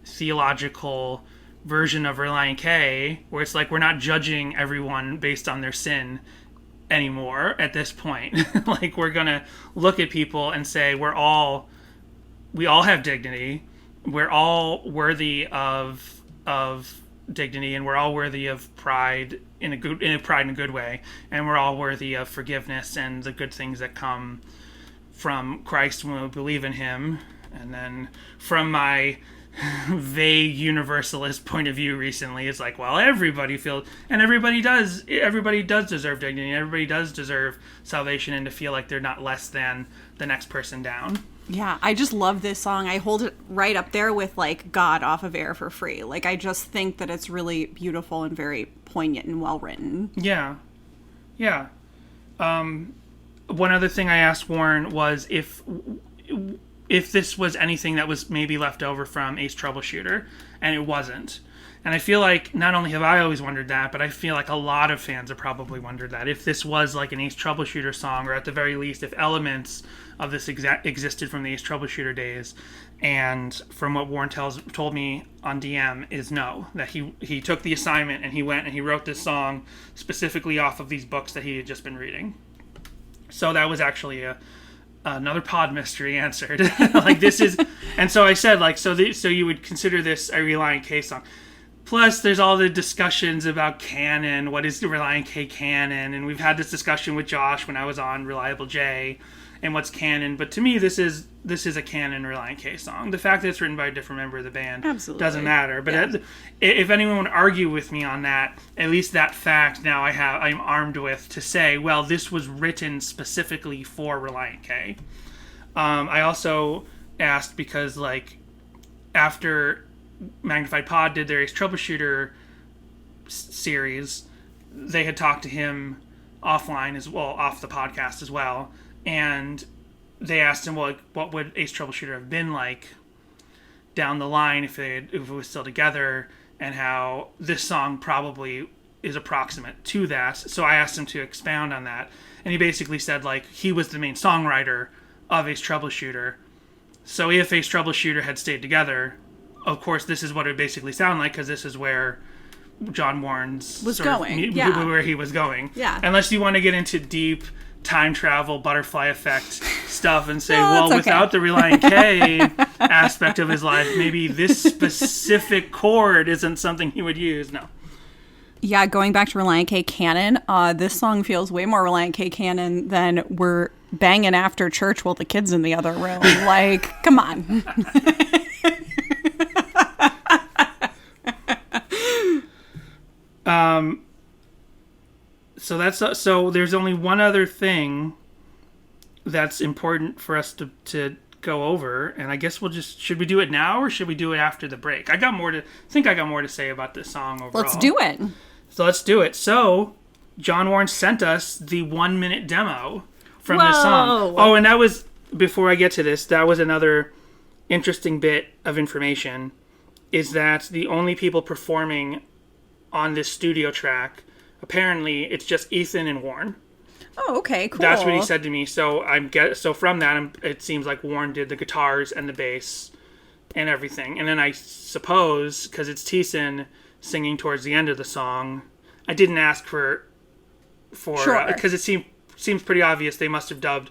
theological version of Relient K, where it's like we're not judging everyone based on their sin anymore at this point. Like we're gonna look at people and say we all have dignity, we're all worthy of dignity, and we're all worthy of pride in a good way, and we're all worthy of forgiveness and the good things that come from Christ when we believe in him. And then from my vague universalist point of view recently, it's like, well, everybody does deserve dignity, and everybody does deserve salvation, and to feel like they're not less than the next person down. Yeah, I just love this song. I hold it right up there with like God off of Air for Free. Like I just think that it's really beautiful and very poignant and well written. Yeah. One other thing I asked Warren was if this was anything that was maybe left over from Ace Troubleshooter, and it wasn't. And I feel like not only have I always wondered that, but I feel like a lot of fans have probably wondered that. If this was like an Ace Troubleshooter song, or at the very least, if elements of this existed from the Ace Troubleshooter days. And from what Warren told me on DM is no, that he took the assignment and he went and he wrote this song specifically off of these books that he had just been reading. So that was actually another pod mystery answered. Like this is, and so I said like, so you would consider this a Relient K song. Plus, there's all the discussions about canon. What is the Relient K canon? And we've had this discussion with Josh when I was on Reliable J, and what's canon. But to me, this is a canon Relient K song. The fact that it's written by a different member of the band doesn't matter. But if anyone would argue with me on that, at least that fact now I'm armed with to say, well, this was written specifically for Relient K. I also asked because like after Magnified Pod did their Ace Troubleshooter series, they had talked to him offline as well, off the podcast as well, and they asked him, well, like, what would Ace Troubleshooter have been like down the line if it was still together, and how this song probably is approximate to that. So I asked him to expound on that, and he basically said like he was the main songwriter of Ace Troubleshooter. So if Ace Troubleshooter had stayed together, of course, this is what it would basically sound like, because this is where John Warren's was going. Where he was going. Yeah. Unless you want to get into deep time travel, butterfly effect stuff and say, well, without the Relient K aspect of his life, maybe this specific chord isn't something he would use. No. Yeah, going back to Relient K canon, this song feels way more Relient K canon than we're banging after church while the kid's in the other room. Like, come on. So there's only one other thing that's important for us to go over, and I guess should we do it now or should we do it after the break? I got more to say about this song overall. Let's do it. So let's do it. So John Warren sent us the 1-minute demo from this song. Oh, and that was, before I get to this, that was another interesting bit of information, is that the only people performing on this studio track, apparently it's just Ethan and Warren. Oh, okay, cool. That's what he said to me. So from that, it seems like Warren did the guitars and the bass and everything. And then I suppose, because it's Thiessen singing towards the end of the song, I didn't ask for sure, because it seems pretty obvious they must have dubbed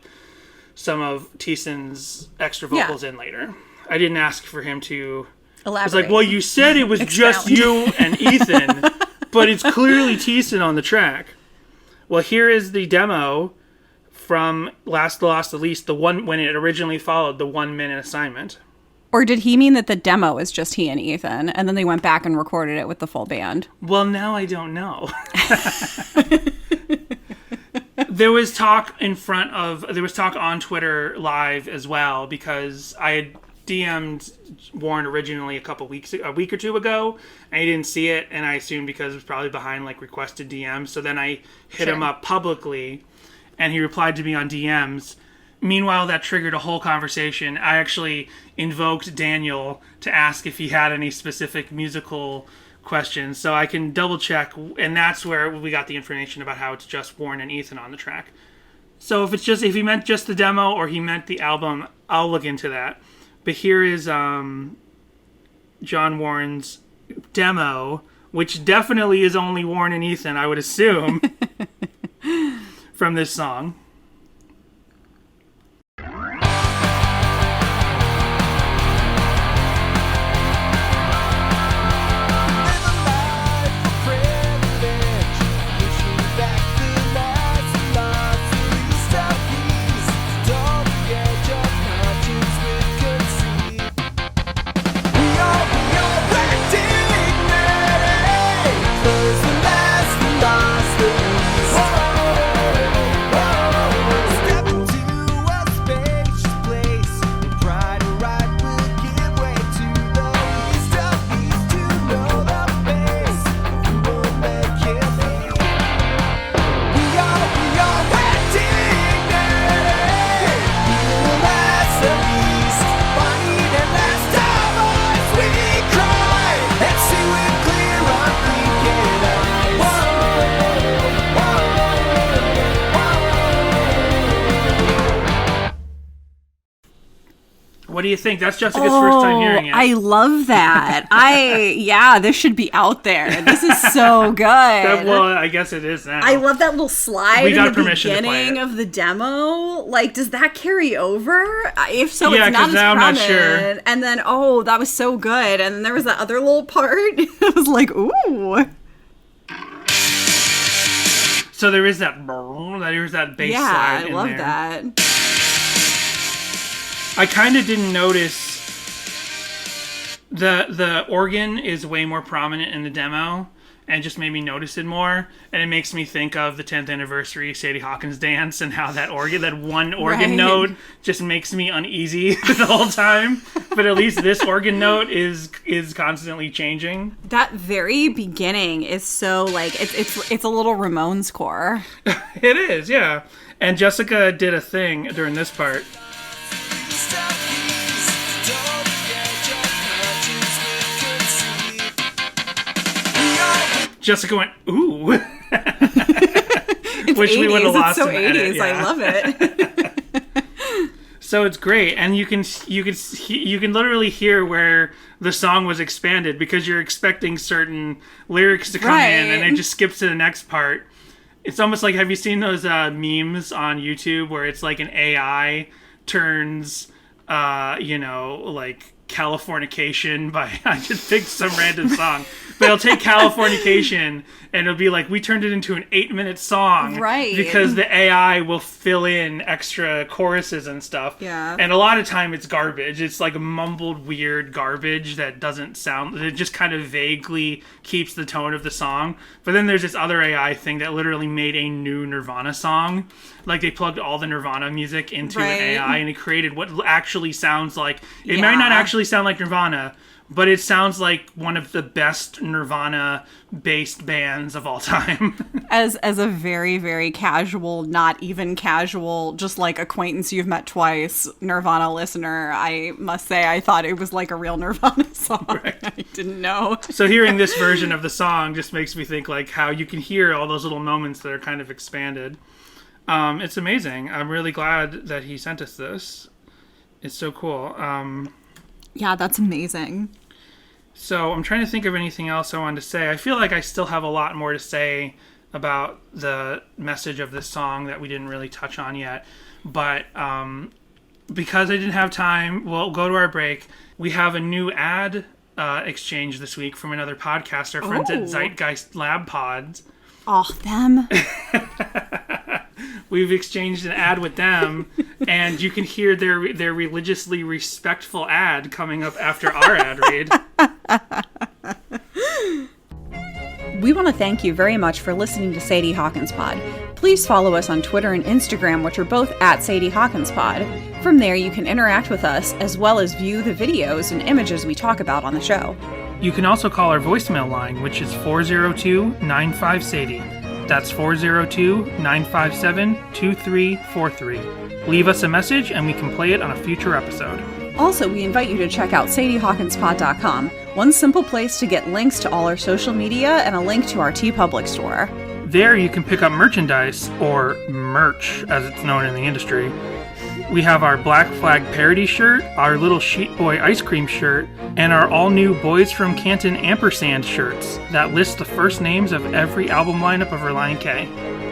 some of Thiessen's extra vocals in later. I didn't ask for him to elaborate. I was like, well, you said it was just you and Ethan, but it's clearly Thiessen on the track. Well, here is the demo from Last the Lost the Least, the one when it originally followed the 1 minute assignment. Or did he mean that the demo is just he and Ethan, and then they went back and recorded it with the full band? Well, now I don't know. There was talk on Twitter live as well, because I had DM'd Warren originally a week or two ago, and he didn't see it, and I assumed because it was probably behind like requested DMs. So then I hit him up publicly, and he replied to me on DMs. Meanwhile, that triggered a whole conversation. I actually invoked Daniel to ask if he had any specific musical questions, so I can double check, and that's where we got the information about how it's just Warren and Ethan on the track. So if he meant just the demo or he meant the album, I'll look into that. But here is John Warren's demo, which definitely is only Warren and Ethan, I would assume, from this song. What do you think? That's Jessica's first time hearing it. I love that. This should be out there. This is so good. Well, I guess it is now. I love that little slide We got in the permission to play beginning it. of the demo. Like, does that carry over? If so, Yeah, it's not 'cause as now I'm not prominent. sure. And then, that was so good. And then there was that other little part. I was like, ooh. So there is that bass Yeah, slide I in love there. that. I kind of didn't notice the organ is way more prominent in the demo, and it just made me notice it more. And it makes me think of the 10th anniversary Sadie Hawkins dance and how that one organ Right. note just makes me uneasy the whole time. But at least this organ note is constantly changing. That very beginning is so, like, it's a little Ramones core. It is, yeah. And Jessica did a thing during this part. Jessica went, ooh. It's Which 80s. we would have lost It's so in the edit, 80s. yeah. I love it. So it's great, and you can literally hear where the song was expanded, because you're expecting certain lyrics to come in, and it just skips to the next part. It's almost like, have you seen those memes on YouTube where it's like an AI turns, like Californication by, I just picked some random song, but it'll take Californication and it'll be like, we turned it into an 8-minute song, Right. Because the AI will fill in extra choruses and stuff. Yeah. And a lot of time it's garbage. It's like mumbled weird garbage that doesn't sound, it just kind of vaguely keeps the tone of the song. But then there's this other AI thing that literally made a new Nirvana song. Like, they plugged all the Nirvana music into an AI, and it created what actually sounds like, it might not actually sound like Nirvana, but it sounds like one of the best Nirvana-based bands of all time. As a very, very casual, not even casual, just like acquaintance you've met twice, Nirvana listener, I must say I thought it was like a real Nirvana song. Right. I didn't know. So hearing this version of the song just makes me think like how you can hear all those little moments that are kind of expanded. It's amazing. I'm really glad that he sent us this. It's so cool. Yeah, that's amazing. So I'm trying to think of anything else I wanted to say. I feel like I still have a lot more to say about the message of this song that we didn't really touch on yet. But because I didn't have time, we'll go to our break. We have a new ad exchange this week from another podcast, our friends at Zeitgeist Lab Pods. Oh, them. we've exchanged an ad with them, and you can hear their religiously respectful ad coming up after our ad read. We want to thank you very much for listening to Sadie Hawkins Pod. Please follow us on Twitter and Instagram, which are both at Sadie Hawkins Pod. From there, you can interact with us, as well as view the videos and images we talk about on the show. You can also call our voicemail line, which is 402-95-SADIE. That's 402-957-2343. Leave us a message and we can play it on a future episode. Also, we invite you to check out SadieHawkinsPod.com, one simple place to get links to all our social media and a link to our TeePublic store. There you can pick up merchandise, or merch as it's known in the industry. We have our Black Flag parody shirt, our Little Sheet Boy ice cream shirt, and our all-new Boys from Canton ampersand shirts that list the first names of every album lineup of Relient K.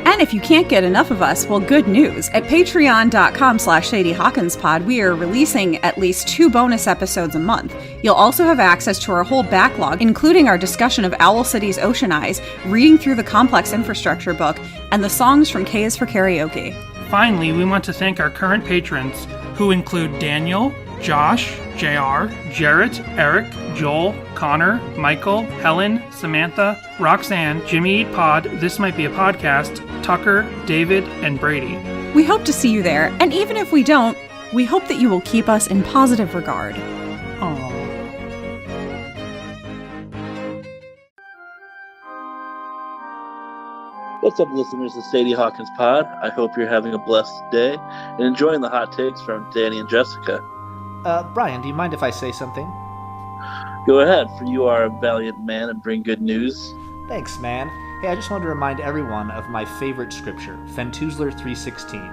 And if you can't get enough of us, well, good news. At patreon.com/SadieHawkinsPod, we are releasing at least 2 bonus episodes a month. You'll also have access to our whole backlog, including our discussion of Owl City's Ocean Eyes, reading through the Complex Infrastructure book, and the songs from K is for Karaoke. Finally, we want to thank our current patrons, who include Daniel, Josh, JR, Jarrett, Eric, Joel, Connor, Michael, Helen, Samantha, Roxanne, Jimmy Eat Pod, This Might Be a Podcast, Tucker, David, and Brady. We hope to see you there, and even if we don't, we hope that you will keep us in positive regard. Aww. What's up, listeners of Sadie Hawkins Pod? I hope you're having a blessed day and enjoying the hot takes from Danny and Jessica. Brian, do you mind if I say something? Go ahead, for you are a valiant man and bring good news. Thanks, man. Hey, I just wanted to remind everyone of my favorite scripture, Fentuzler 3:16.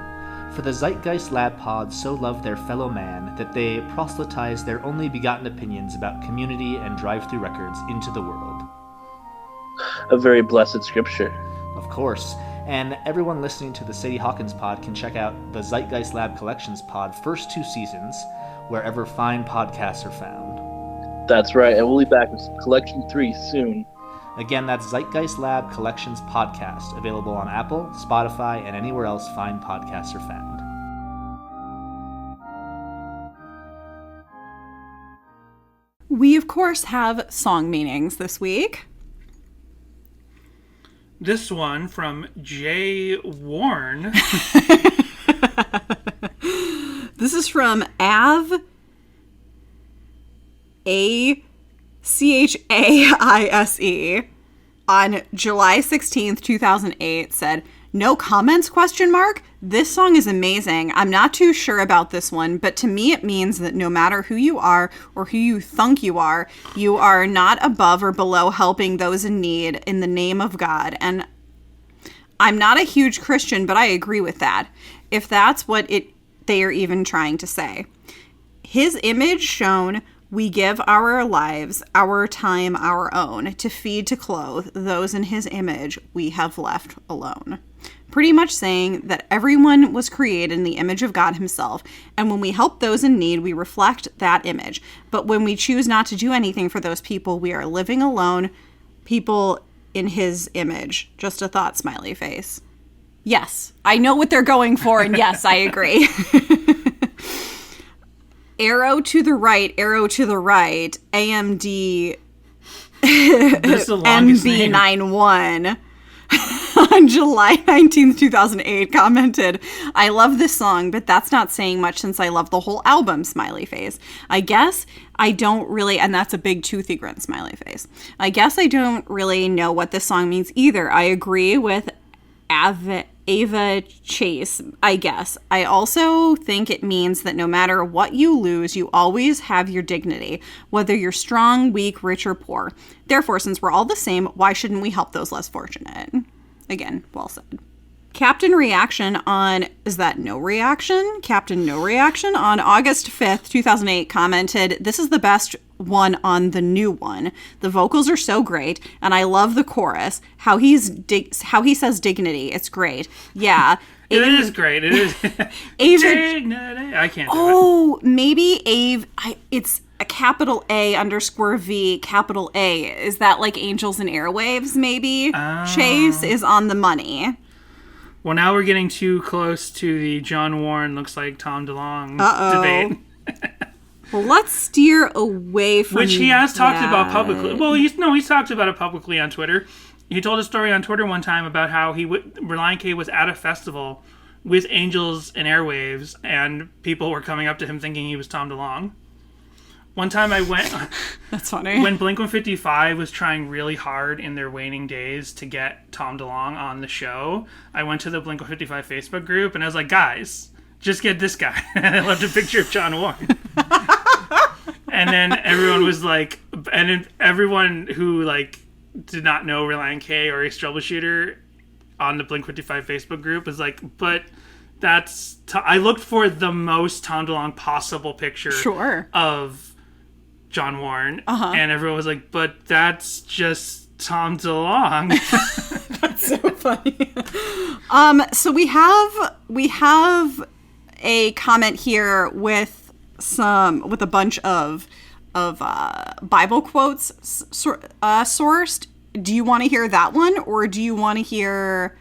For the Zeitgeist Lab pods so love their fellow man that they proselytize their only begotten opinions about community and drive-through records into the world. A very blessed scripture. Of course. And everyone listening to the Sadie Hawkins Pod can check out the Zeitgeist Lab Collections Pod first 2 seasons, wherever fine podcasts are found. That's right, and we'll be back with Collection 3 soon. Again, that's Zeitgeist Lab Collections Podcast, available on Apple, Spotify, and anywhere else fine podcasts are found. We, of course, have song meanings this week. This one from Jay Warren. This is from Av ACHAISE on July 16th, 2008 said, "No comments, question mark? This song is amazing. I'm not too sure about this one, but to me it means that no matter who you are or who you think you are not above or below helping those in need in the name of God." And I'm not a huge Christian, but I agree with that, if that's what they are even trying to say. His image shown, we give our lives, our time, our own, to feed, to clothe those in his image we have left alone. Pretty much saying that everyone was created in the image of God himself, and when we help those in need, we reflect that image. But when we choose not to do anything for those people, we are living alone, people in his image. Just a thought, smiley face. Yes, I know what they're going for, and yes, I agree. Arrow to the right, AMD MB91 on July 19th, 2008 commented, "I love this song, but that's not saying much since I love the whole album," smiley face. "I guess I don't really," and that's a big toothy grin, smiley face. "I guess I don't really know what this song means either. I agree with Ava Chase, I guess. I also think it means that no matter what you lose, you always have your dignity, whether you're strong, weak, rich, or poor. Therefore, since we're all the same, why shouldn't we help those less fortunate?" Again, well said. Captain Reaction on, is that No Reaction? Captain No Reaction on August 5th, 2008 commented, "This is the best one on the new one. The vocals are so great, and I love the chorus. How he says dignity. It's great. Yeah." It is great. It is. Dignity. I can't do it. Oh, maybe it's a capital A_V capital A. Is that like Angels and Airwaves, maybe? Chase is on the money. Well, now we're getting too close to the John Warren looks like Tom DeLonge debate. Well, let's steer away from which he has talked that. about publicly. Well, he's talked about it publicly on Twitter. He told a story on Twitter one time about how Relient K was at a festival with Angels and Airwaves, and people were coming up to him thinking he was Tom DeLonge. One time I went... That's funny. When Blink-155 was trying really hard in their waning days to get Tom DeLonge on the show, I went to the Blink-155 Facebook group, and I was like, guys, just get this guy. And I left a picture of John Warren. And then everyone was like... And then everyone who, like, did not know Relient K or Ace Troubleshooter on the Blink-155 Facebook group was like, but that's... I looked for the most Tom DeLonge possible picture of John Warren, and everyone was like, but that's just Tom DeLonge. That's so funny. So we have a comment here with a bunch of Bible quotes sourced. Do you want to hear that one, or do you want to hear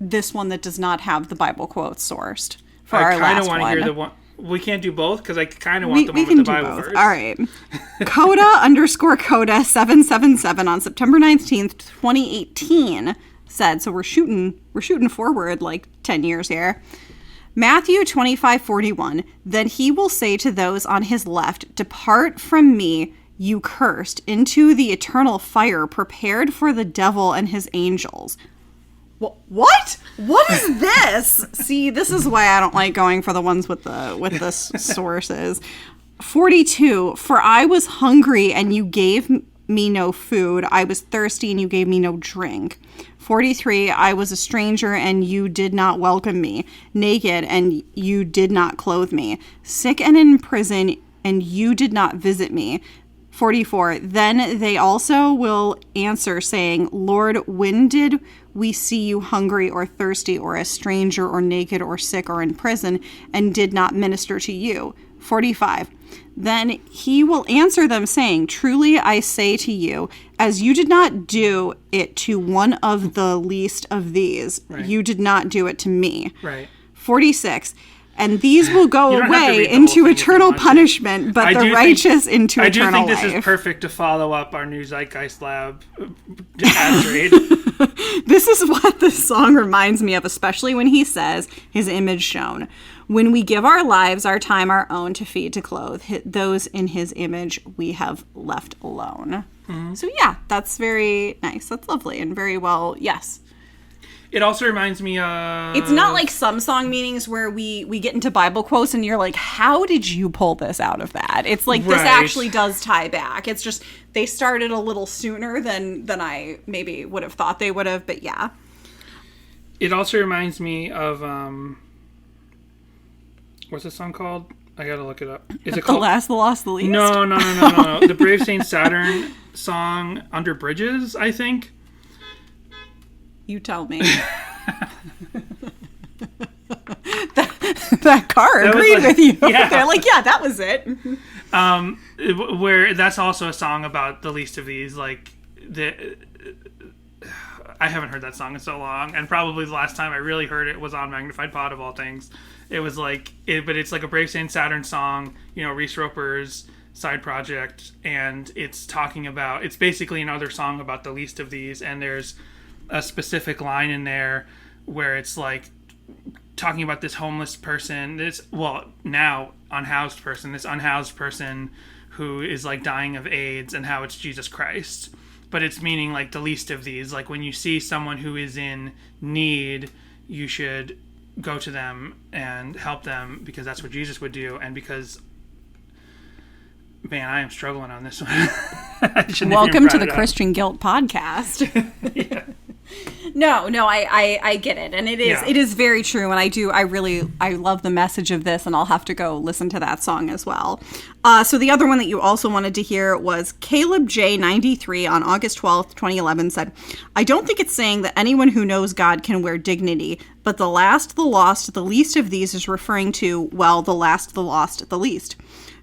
this one that does not have the Bible quotes sourced for our last one? I kind of want to hear the one. We can't do both because I kind of want the one with the Bible verse. All right. Coda_Coda777 on September 19th, 2018 said, so we're shooting forward like 10 years here. Matthew 25:41, then he will say to those on his left, depart from me, you cursed, into the eternal fire prepared for the devil and his angels. What? What is this? See, this is why I don't like going for the ones with the sources. 42, for I was hungry and you gave me no food. I was thirsty and you gave me no drink. 43, I was a stranger and you did not welcome me. Naked and you did not clothe me. Sick and in prison and you did not visit me. 44, then they also will answer saying, Lord, when did we see you hungry or thirsty or a stranger or naked or sick or in prison and did not minister to you? 45, then he will answer them saying, truly I say to you, as you did not do it to one of the least of these, you did not do it to me. 46, and these will go away into eternal punishment, but the righteous into eternal life. I do think this is perfect to follow up our new Zeitgeist Lab ad trade. This is what this song reminds me of, especially when he says, his image shown. When we give our lives, our time, our own, to feed, to clothe, those in his image we have left alone. Mm-hmm. So yeah, that's very nice. That's lovely and very well, yes. It also reminds me of... It's not like some song meanings where we get into Bible quotes and you're like, how did you pull this out of that? It's like, this actually does tie back. It's just, they started a little sooner than I maybe would have thought they would have, but yeah. It also reminds me of, what's this song called? I gotta look it up. Is it called... The Last, the Lost, the Least? No. The Brave Saint Saturn song, Under Bridges, I think. You tell me. that car agreed with you. Yeah. They're like, yeah, that was it. Where that's also a song about the least of these. Like, I haven't heard that song in so long, and probably the last time I really heard it was on Magnified Pod of all things. It was like, but it's like a Brave Saint Saturn song. You know, Reese Roper's side project, and it's talking about. It's basically another song about the least of these, and there's a specific line in there where it's like talking about this homeless person, this unhoused person who is like dying of AIDS, and how it's Jesus Christ. But it's meaning like the least of these. Like when you see someone who is in need, you should go to them and help them because that's what Jesus would do. And because, man, I am struggling on this one. Welcome to the Christian Guilt Podcast. Yeah. No, I get it, and it is very true, and I love the message of this, and I'll have to go listen to that song as well. So the other one that you also wanted to hear was Caleb J93 on August 12th, 2011 said, I don't think it's saying that anyone who knows God can wear dignity, but the last, the lost, the least of these is referring to, well, the last, the lost, the least.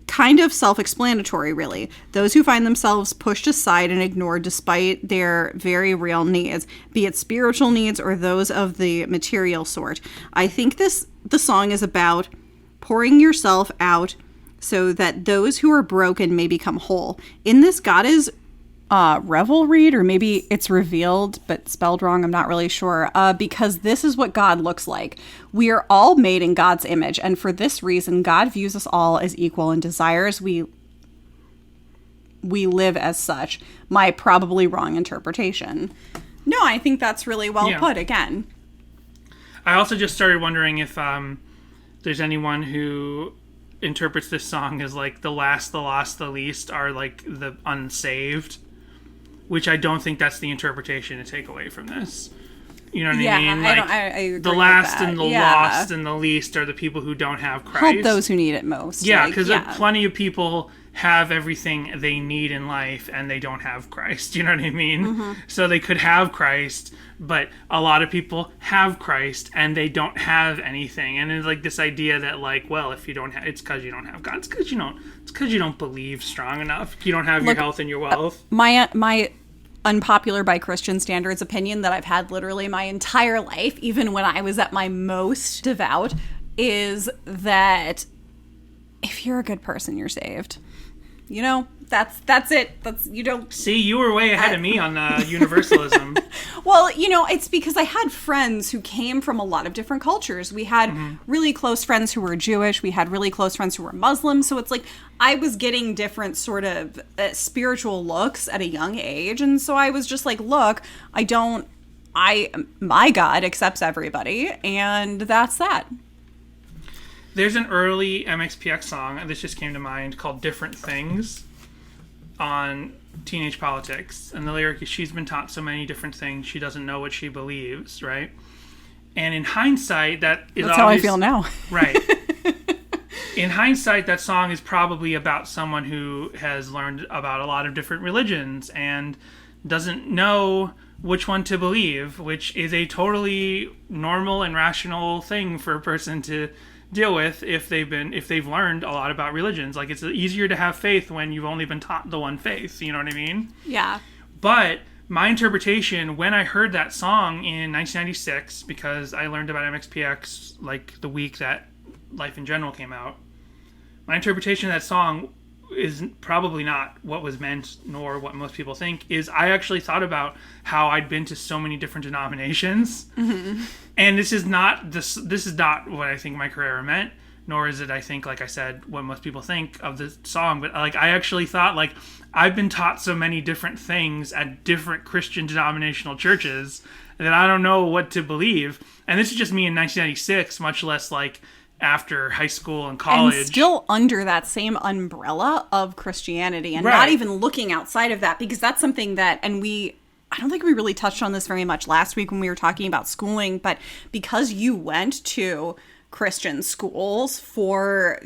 kind of self-explanatory, really. Those who find themselves pushed aside and ignored despite their very real needs, be it spiritual needs or those of the material sort. I think the song is about pouring yourself out so that those who are broken may become whole. In this, God is revelried, or maybe it's revealed but spelled wrong, I'm not really sure, because this is what God looks like. We are all made in God's image, and for this reason God views us all as equal and desires we live as such. My probably wrong interpretation. No, I think that's really well put again. I also just started wondering if there's anyone who interprets this song as like the last, the lost, the least are like the unsaved, which I don't think that's the interpretation to take away from this. You know what I mean? Like, I agree the last with that. and the lost and the least are the people who don't have Christ. Help those who need it most. Yeah, because plenty of people have everything they need in life and they don't have Christ. You know what I mean? Mm-hmm. So they could have Christ, but a lot of people have Christ and they don't have anything. And it's like this idea that, like, well, if you don't have, it's because you don't have God. It's because you don't believe strong enough. You don't have your health and your wealth. My unpopular by Christian standards opinion that I've had literally my entire life, even when I was at my most devout, is that if you're a good person, you're saved. You know, that's it. You don't see. You were way ahead of me on universalism. Well, you know, it's because I had friends who came from a lot of different cultures. We had really close friends who were Jewish. We had really close friends who were Muslim. So it's like I was getting different sort of spiritual looks at a young age, and so I was just like, look, my God accepts everybody, and that's that. There's an early MXPX song, this just came to mind, called Different Things on teenage politics. And the lyric is, she's been taught so many different things, she doesn't know what she believes, right? And in hindsight, that's how I feel now. Right. In hindsight, that song is probably about someone who has learned about a lot of different religions and doesn't know which one to believe, which is a totally normal and rational thing for a person to deal with if they've learned a lot about religions. Like, it's easier to have faith when you've only been taught the one faith, you know what I mean? Yeah. But my interpretation, when I heard that song in 1996, because I learned about MXPX like the week that Life in General came out, my interpretation of that song is probably not what was meant, nor what most people think, is I actually thought about how I'd been to so many different denominations. Mm-hmm. And this is not what I think my career meant, nor is it, I think, like I said, what most people think of the song. But like, I actually thought, like, I've been taught so many different things at different Christian denominational churches that I don't know what to believe. And this is just me in 1996, much less like after high school and college. And still under that same umbrella of Christianity, and not even looking outside of that, because that's something that, I don't think we really touched on this very much last week when we were talking about schooling, but because you went to Christian schools for,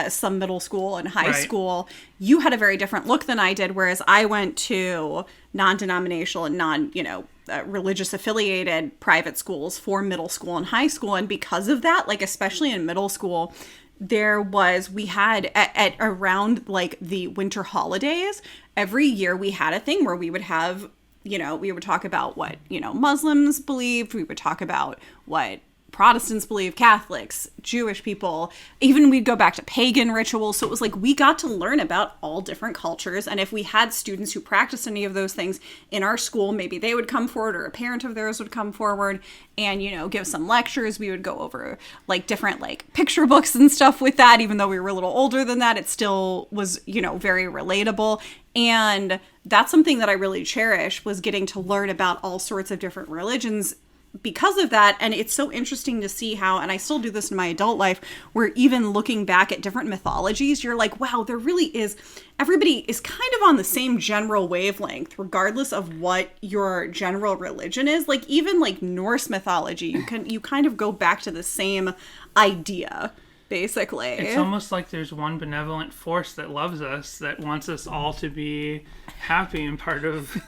some middle school and high school, you had a very different look than I did, whereas I went to non-denominational and religious affiliated private schools for middle school and high school. And because of that, like, especially in middle school, we had at around like the winter holidays, every year we had a thing where we would have, we would talk about what, Muslims believed. We would talk about what Protestants believe, Catholics, Jewish people, even we'd go back to pagan rituals. So it was like we got to learn about all different cultures. And if we had students who practiced any of those things in our school, maybe they would come forward, or a parent of theirs would come forward and, give some lectures. We would go over like different like picture books and stuff with that. Even though we were a little older than that, it still was, very relatable. And that's something that I really cherish, was getting to learn about all sorts of different religions because of that. And it's so interesting to see how, and I still do this in my adult life, where even looking back at different mythologies, you're like, wow, there really is, everybody is kind of on the same general wavelength, regardless of what your general religion is. Like, even like Norse mythology, you kind of go back to the same idea, basically. It's almost like there's one benevolent force that loves us, that wants us all to be happy and part of...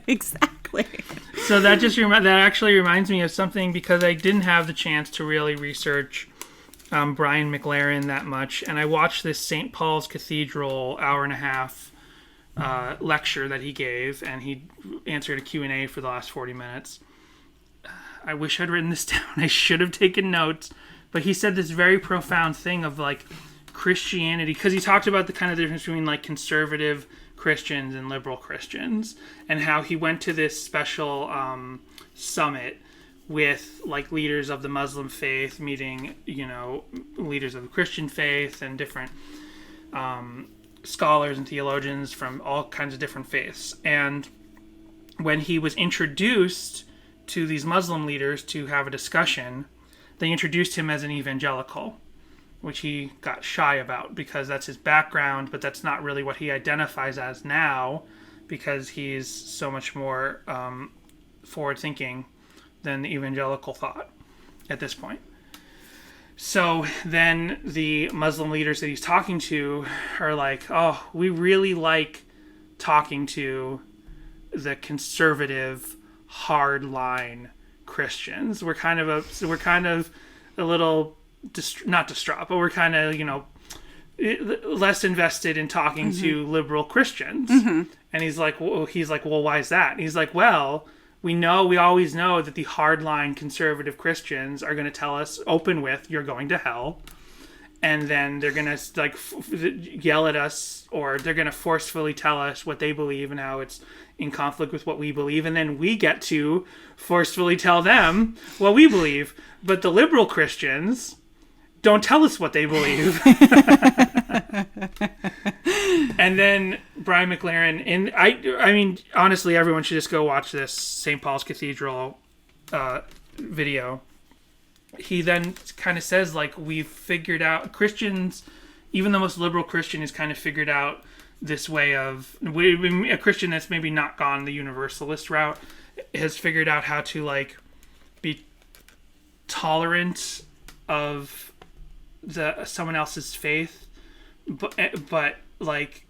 Exactly. So that actually reminds me of something, because I didn't have the chance to really research Brian McLaren that much, and I watched this St. Paul's Cathedral hour-and-a-half lecture that he gave, and he answered a Q&A for the last 40 minutes. I wish I'd written this down. I should have taken notes. But he said this very profound thing of, like, Christianity, because he talked about the kind of difference between, like, conservative Christians and liberal Christians, and how he went to this special summit with, like, leaders of the Muslim faith meeting, you know, leaders of the Christian faith and different scholars and theologians from all kinds of different faiths. And when he was introduced to these Muslim leaders to have a discussion, they introduced him as an evangelical, which he got shy about because that's his background, but that's not really what he identifies as now, because he's so much more forward-thinking than the evangelical thought at this point. So then the Muslim leaders that he's talking to are like, oh, we really like talking to the conservative, hardline Christians. We're kind of a little not distraught, but we're kind of, you know, less invested in talking to liberal Christians. And he's like, well, why is that? And he's like, well, we always know that the hardline conservative Christians are going to tell us, open with, you're going to hell. And then they're going to like yell at us, or they're going to forcefully tell us what they believe and how it's in conflict with what we believe. And then we get to forcefully tell them what we believe. But the liberal Christians don't tell us what they believe. And then Brian McLaren, and I mean, honestly, everyone should just go watch this St. Paul's Cathedral video. He then kind of says, like, we've figured out, Christians, even the most liberal Christian has kind of figured out this way of, a Christian that's maybe not gone the universalist route has figured out how to, like, be tolerant of someone else's faith, but like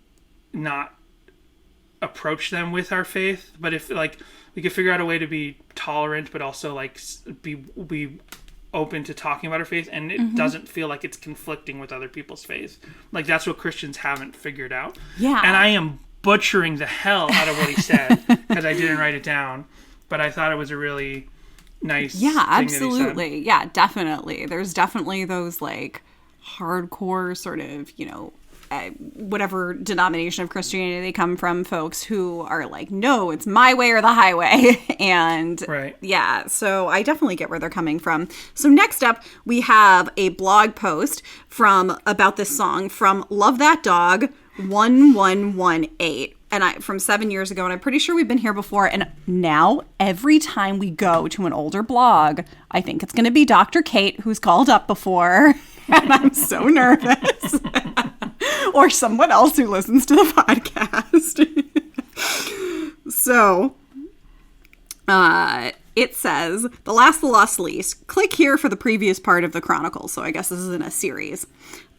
not approach them with our faith. But if, like, we could figure out a way to be tolerant, but also like be open to talking about our faith, and it doesn't feel like it's conflicting with other people's faith. Like, that's what Christians haven't figured out. Yeah. And I am butchering the hell out of what he said because I didn't write it down, but I thought it was a really nice thing absolutely. Yeah, definitely. There's definitely those, like, hardcore sort of, you know, whatever denomination of Christianity they come from, folks who are like, no, it's my way or the highway. And yeah, so I definitely get where they're coming from. So next up, we have a blog post about this song from Love That Dog 1118. And from 7 years ago, and I'm pretty sure we've been here before. And now, every time we go to an older blog, I think it's going to be Dr. Kate, who's called up before. And I'm so nervous. Or someone else who listens to the podcast. So, it says, The Lost Least. Click here for the previous part of the Chronicle. So I guess this is in a series.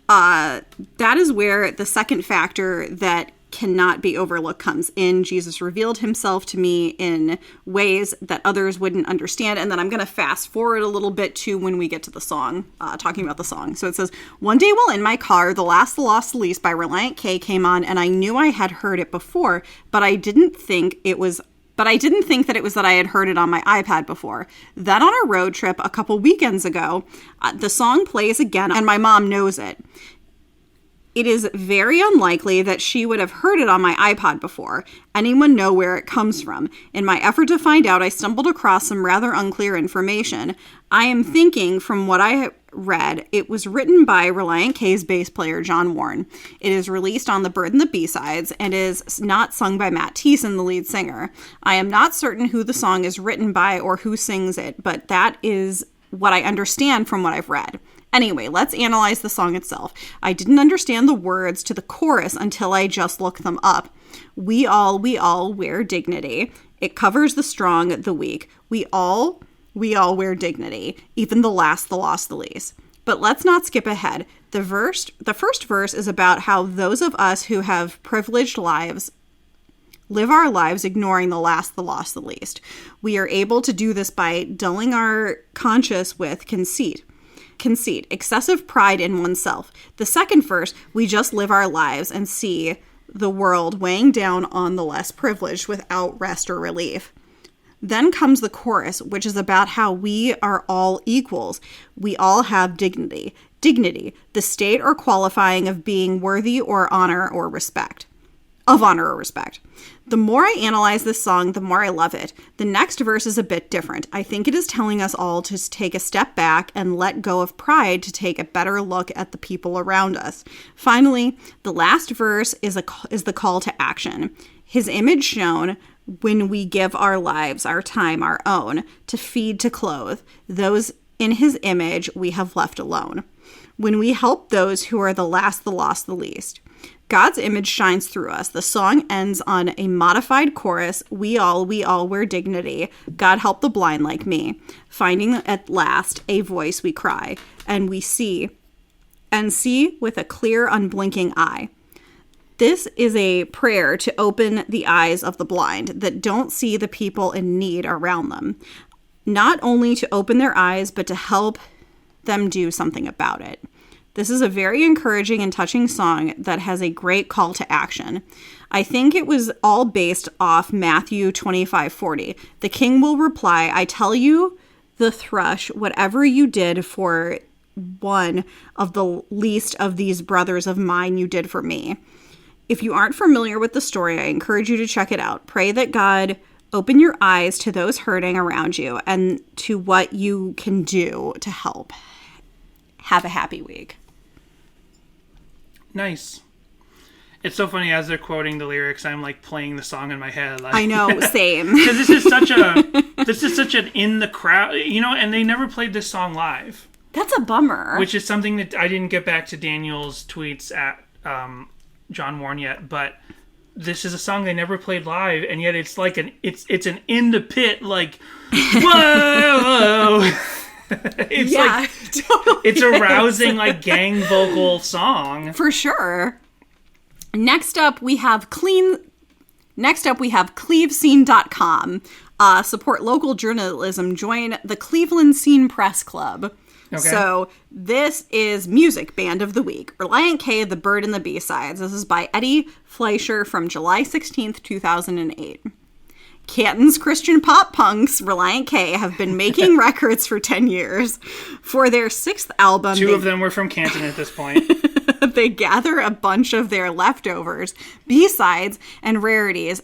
That is where the second factor that cannot be overlooked comes in. Jesus revealed himself to me in ways that others wouldn't understand. And then I'm going to fast forward a little bit to when we get to the song, talking about the song. So it says, one day while in my car, The Lost Least by Relient K came on, and I knew I had heard it before, but I didn't think that it was that I had heard it on my iPad before. Then on a road trip a couple weekends ago, the song plays again, and my mom knows it. It is very unlikely that she would have heard it on my iPod before. Anyone know where it comes from? In my effort to find out, I stumbled across some rather unclear information. I am thinking, from what I read, it was written by Relient K's bass player, John Warren. It is released on The Bird and the B-Sides and is not sung by Matt Thiessen, the lead singer. I am not certain who the song is written by or who sings it, but that is what I understand from what I've read. Anyway, let's analyze the song itself. I didn't understand the words to the chorus until I just looked them up. We all wear dignity. It covers the strong, the weak. We all wear dignity. Even the last, the lost, the least. But let's not skip ahead. The first verse is about how those of us who have privileged lives live our lives ignoring the last, the lost, the least. We are able to do this by dulling our conscience with conceit. conceit, excessive pride in oneself. The second verse, we just live our lives and see the world weighing down on the less privileged without rest or relief. Then comes the chorus, which is about how we are all equals. We all have dignity. Dignity, the state or qualifying of being worthy or honor or respect. Of honor or respect. The more I analyze this song, the more I love it. The next verse is a bit different. I think it is telling us all to take a step back and let go of pride to take a better look at the people around us. Finally, the last verse is the call to action. His image shown when we give our lives, our time, our own, to feed, to clothe, those in his image we have left alone. When we help those who are the last, the lost, the least. God's image shines through us. The song ends on a modified chorus. We all wear dignity. God help the blind like me. Finding at last a voice we cry. And we see with a clear, unblinking eye. This is a prayer to open the eyes of the blind that don't see the people in need around them. Not only to open their eyes, but to help them do something about it. This is a very encouraging and touching song that has a great call to action. I think it was all based off Matthew 25:40. The king will reply, I tell you, the thrush, whatever you did for one of the least of these brothers of mine, you did for me. If you aren't familiar with the story, I encourage you to check it out. Pray that God open your eyes to those hurting around you and to what you can do to help. Have a happy week. Nice. It's so funny as they're quoting the lyrics, I'm like playing the song in my head. Like, I know, same. Because this is such an in the crowd, and they never played this song live. That's a bummer. Which is something that I didn't get back to Daniel's tweets at John Warren yet, but this is a song they never played live, and yet it's like it's an in the pit, like whoa. It's totally it's a rousing like gang vocal song for sure. Next up we have clevescene.com. Support local journalism. Join the Cleveland Scene Press Club. Okay. So this is Music Band of the Week. Relient K, The Bird and the B-Sides. This is by Eddie Fleischer from July 16th, 2008. Canton's Christian pop punks, Relient K, have been making records for 10 years. For their sixth album... Two of them were from Canton at this point. They gather a bunch of their leftovers, B-sides, and rarities,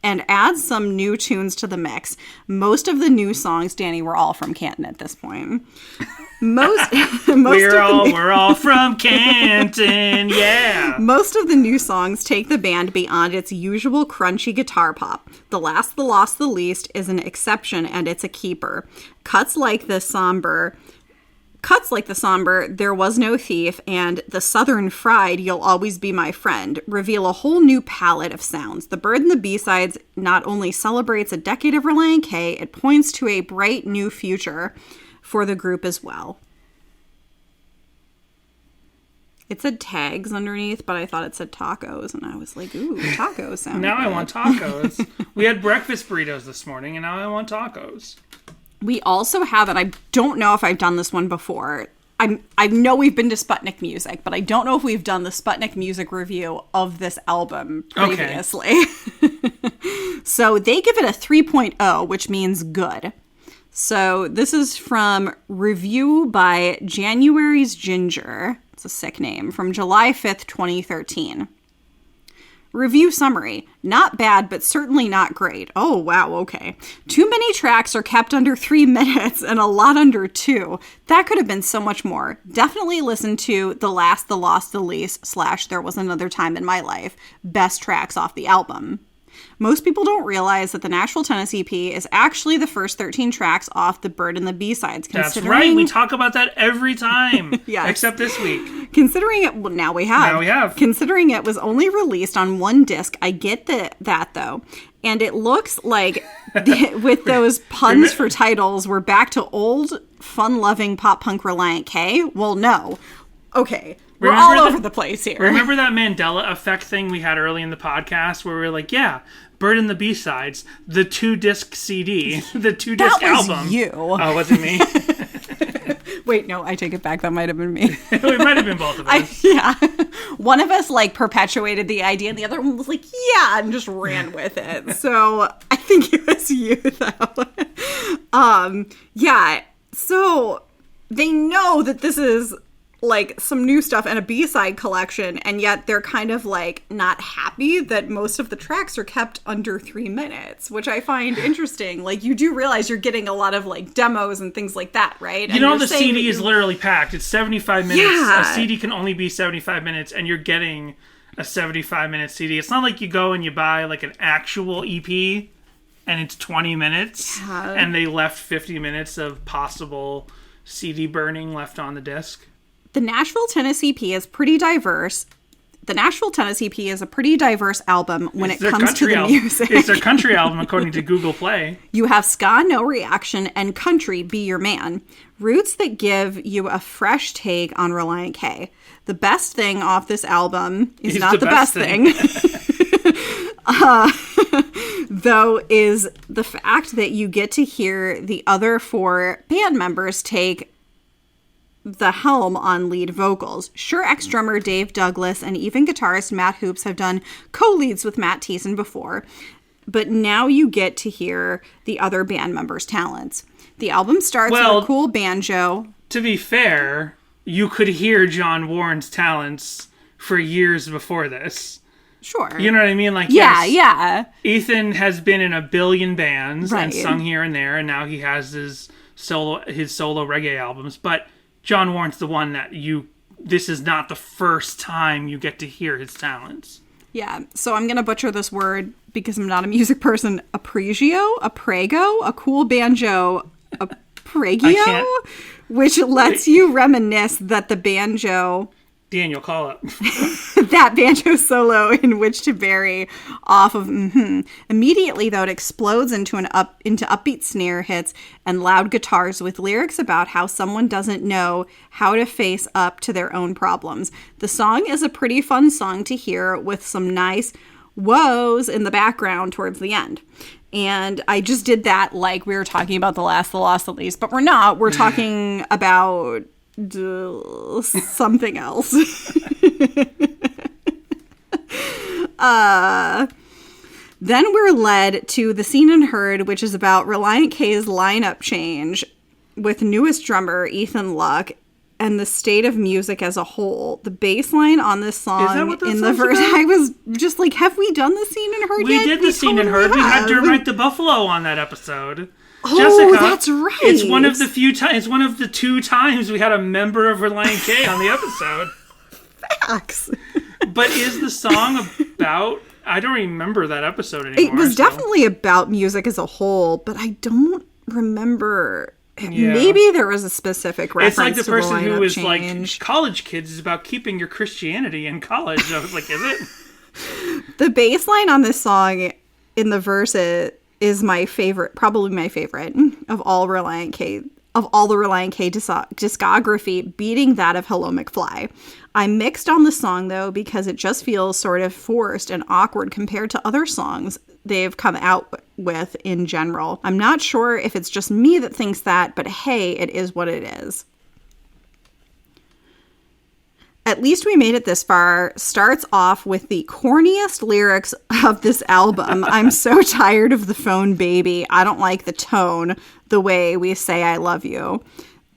and add some new tunes to the mix. Most of the new songs, Danny, were all from Canton at this point. We're all from Canton, yeah. Most of the new songs take the band beyond its usual crunchy guitar pop. The Last, the Lost, the Least is an exception, and it's a keeper. Cuts like the somber, There Was No Thief, and The Southern Fried, You'll Always Be My Friend, reveal a whole new palette of sounds. The Bird and the B-Sides not only celebrates a decade of Relient K, it points to a bright new future for the group as well. It said tags underneath, but I thought it said tacos, and I was like, ooh, tacos sound Now good. I want tacos. We had breakfast burritos this morning, and now I want tacos. We also have, and I don't know if I've done this one before. I know we've been to Sputnik Music, but I don't know if we've done the Sputnik Music review of this album previously. Okay. So they give it a 3.0, which means good. So this is from Review by January's Ginger. It's a sick name. From July 5th, 2013. Review summary. Not bad, but certainly not great. Oh, wow, okay. Too many tracks are kept under 3 minutes and a lot under 2. That could have been so much more. Definitely listen to The Last, the Lost, the Least / There Was Another Time in My Life. Best tracks off the album. Most people don't realize that the Nashville, Tennessee EP is actually the first 13 tracks off the Bird and the B-Sides. That's right. We talk about that every time. Yes. Except this week. Considering it, well, now we have. Considering it was only released on one disc, I get that though. And it looks like with those puns for titles, we're back to old, fun-loving pop-punk Relient K. Well, no. Okay. We're all over the place here. Remember that Mandela effect thing we had early in the podcast where we were like, yeah, Bird and the B-Sides, the 2-disc CD, the 2-disc album. That was you. Oh, was it me? Wait, no, I take it back. That might have been me. It might have been both of us. Yeah. One of us like perpetuated the idea and the other one was like, yeah, and just ran with it. So I think it was you though. Yeah. So they know that this is like some new stuff and a B-side collection, and yet they're kind of like not happy that most of the tracks are kept under 3 minutes, which I find interesting. Like, you do realize you're getting a lot of like demos and things like that, right? You know, the CD is literally packed. It's 75 minutes. Yeah. A CD can only be 75 minutes, and you're getting a 75-minute CD. It's not like you go and you buy like an actual EP and it's 20 minutes and they left 50 minutes of possible CD burning left on the disc. The Nashville, Tennessee EP is pretty diverse. The Nashville, Tennessee EP is a pretty diverse album when it comes to the music. It's their country album, according to Google Play. You have ska, no reaction, and country, be your man. Roots that give you a fresh take on Relient K. The best thing off this album is not the best thing. Though, is the fact that you get to hear the other 4 band members take the helm on lead vocals. Sure, ex-drummer Dave Douglas and even guitarist Matt Hoops have done co-leads with Matt Thiessen before, but now you get to hear the other band members' talents. The album starts with a cool banjo. To be fair, you could hear John Warren's talents for years before this. Sure. You know what I mean? Like, yeah. Ethan has been in a billion bands and sung here and there, and now he has his solo reggae albums, but John Warren's the one that this is not the first time you get to hear his talents. Yeah, so I'm going to butcher this word because I'm not a music person. Apregio, a cool banjo, apregio, which lets you reminisce that the banjo... Daniel, call up. that banjo solo in Which to Bury off of Immediately, though, it explodes into upbeat snare hits and loud guitars with lyrics about how someone doesn't know how to face up to their own problems. The song is a pretty fun song to hear with some nice whoas in the background towards the end. And I just did that like we were talking about The Last, the Lost, the Least, but we're not. We're talking about... something else. Then we're led to The Seen and Heard, which is about Relient K's lineup change with newest drummer Ethan Luck and the state of music as a whole. The bass line on this song in the verse, about? I was just like, have we done The Seen and Heard yet? We did The Seen and Heard. We had Dermot the Buffalo on that episode. Oh, Jessica, that's right. It's one of the few times. It's one of the 2 times we had a member of Relient K on the episode. Facts. But is the song about? I don't remember that episode anymore. It was definitely about music as a whole, but I don't remember. Yeah. Maybe there was a specific reference. It's like the person who was change. Like, college kids is about keeping your Christianity in college. I was like, is it? The bass line on this song in the verses is my favorite, probably my favorite of all Relient K, of all the Relient K discography, beating that of Hello McFly. I'm mixed on the song though because it just feels sort of forced and awkward compared to other songs they've come out with in general. I'm not sure if it's just me that thinks that, but hey, it is what it is. At Least We Made It This Far starts off with the corniest lyrics of this album. I'm so tired of the phone, baby. I don't like the tone, the way we say I love you.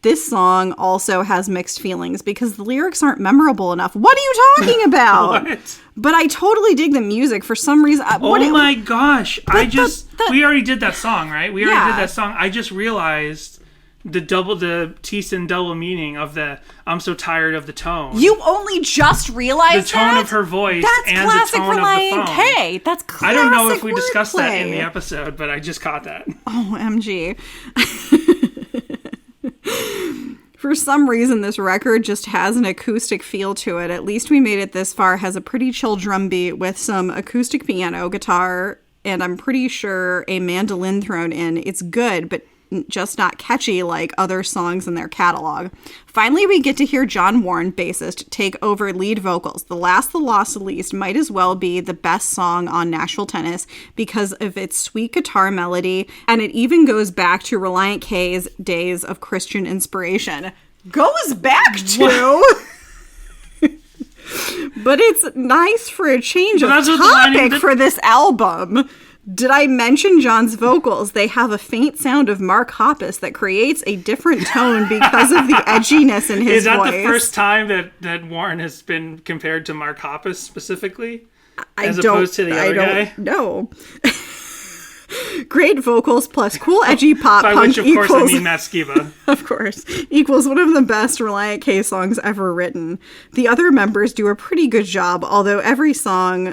This song also has mixed feelings because the lyrics aren't memorable enough. What are you talking about? What? But I totally dig the music for some reason. My gosh. We already did that song, right? We already did that song. I just realized the Thiessen double meaning of the I'm so tired of the tone. You only just realized the tone of her voice. That's and classic the tone Relient of the phone. K. That's classic. I don't know if we discussed wordplay. that in the episode, but I just caught that. OMG. For some reason, this record just has an acoustic feel to it. At Least We Made It This Far has a pretty chill drum beat with some acoustic piano, guitar, and I'm pretty sure a mandolin thrown in. It's good, but just not catchy like other songs in their catalog. Finally, we get to hear John Warren, bassist, take over lead vocals. The Last, the Lost, the Least might as well be the best song on Nashville Tennis because of its sweet guitar melody, and it even goes back to Relient K's days of Christian inspiration. goes back to. But it's nice for a change of topic for this album. Did I mention John's vocals? They have a faint sound of Mark Hoppus that creates a different tone because of the edginess in his voice. Is that the first time that Warren has been compared to Mark Hoppus specifically? As opposed to the other guy? No. Great vocals plus cool edgy pop By punk which, of course, I mean Matt Skiba. Of course. Equals one of the best Relient K songs ever written. The other members do a pretty good job, although every song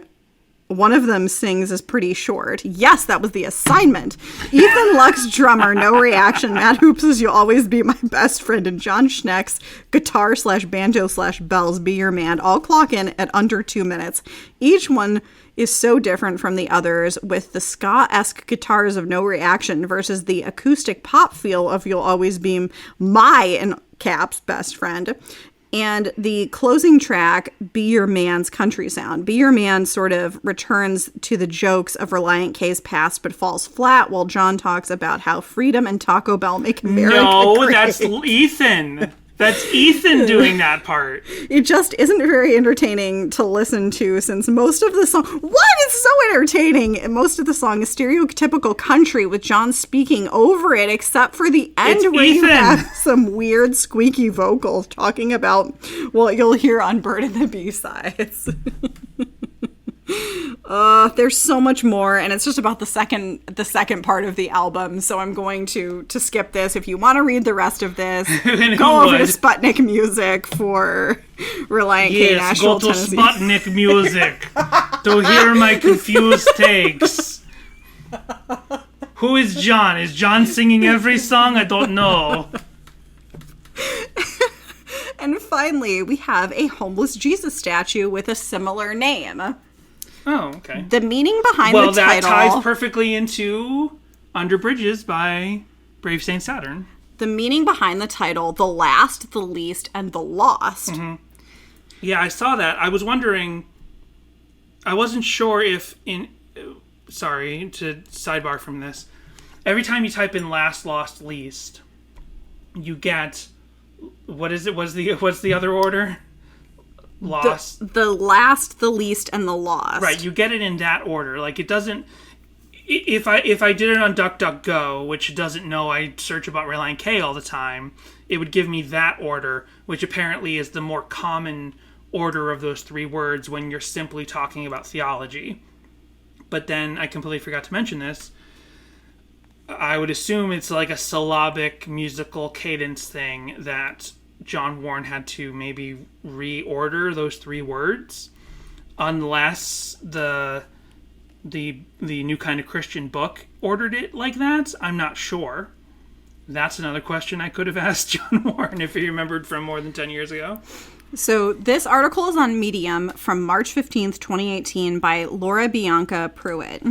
one of them sings is pretty short. Yes, that was the assignment. Ethan Luck's drummer, no reaction. Matt Hoops' You'll Always Be My Best Friend. And John Schneck's guitar/banjo/bells, Be Your Man, all clock in at under 2 minutes. Each one is so different from the others, with the ska-esque guitars of No Reaction versus the acoustic pop feel of You'll Always Be My, in caps, best friend. And the closing track, Be Your Man's country sound. Be Your Man sort of returns to the jokes of Relient K's past, but falls flat while John talks about how freedom and Taco Bell make America great. That's Ethan. That's Ethan doing that part. It just isn't very entertaining to listen to, since most of the song... What? It's so entertaining! Most of the song is stereotypical country with John speaking over it, except for the end where you have some weird squeaky vocals talking about what you'll hear on Bird and the B-sides. There's so much more, and it's just about the second part of the album, so I'm going to skip this. If you want to read the rest of this, go over to Sputnik Music for Relient K Nashville, Tennessee. Go to Sputnik Music to hear my confused takes. Who is John? Is John singing every song? I don't know. And finally, we have a homeless Jesus statue with a similar name. Oh, okay. The meaning behind the title... Well, that ties perfectly into Under Bridges by Brave Saint Saturn. The meaning behind the title, the last, the least, and the lost. Mm-hmm. Yeah, I saw that. I was wondering... I wasn't sure if in... Sorry, to sidebar from this. Every time you type in last, lost, least, you get... What is it? What's the other order? Lost. The last, the least, and the lost. Right, you get it in that order. Like, it doesn't... If I did it on DuckDuckGo, which doesn't know I search about Relient K all the time, it would give me that order, which apparently is the more common order of those three words when you're simply talking about theology. But then, I completely forgot to mention this, I would assume it's like a syllabic musical cadence thing that John Warren had to maybe reorder those three words, unless the New Kind of Christian book ordered it like that. I'm not sure. That's another question I could have asked John Warren if he remembered from more than 10 years ago. So this article is on Medium from March 15th, 2018 by Laura Bianca Pruitt.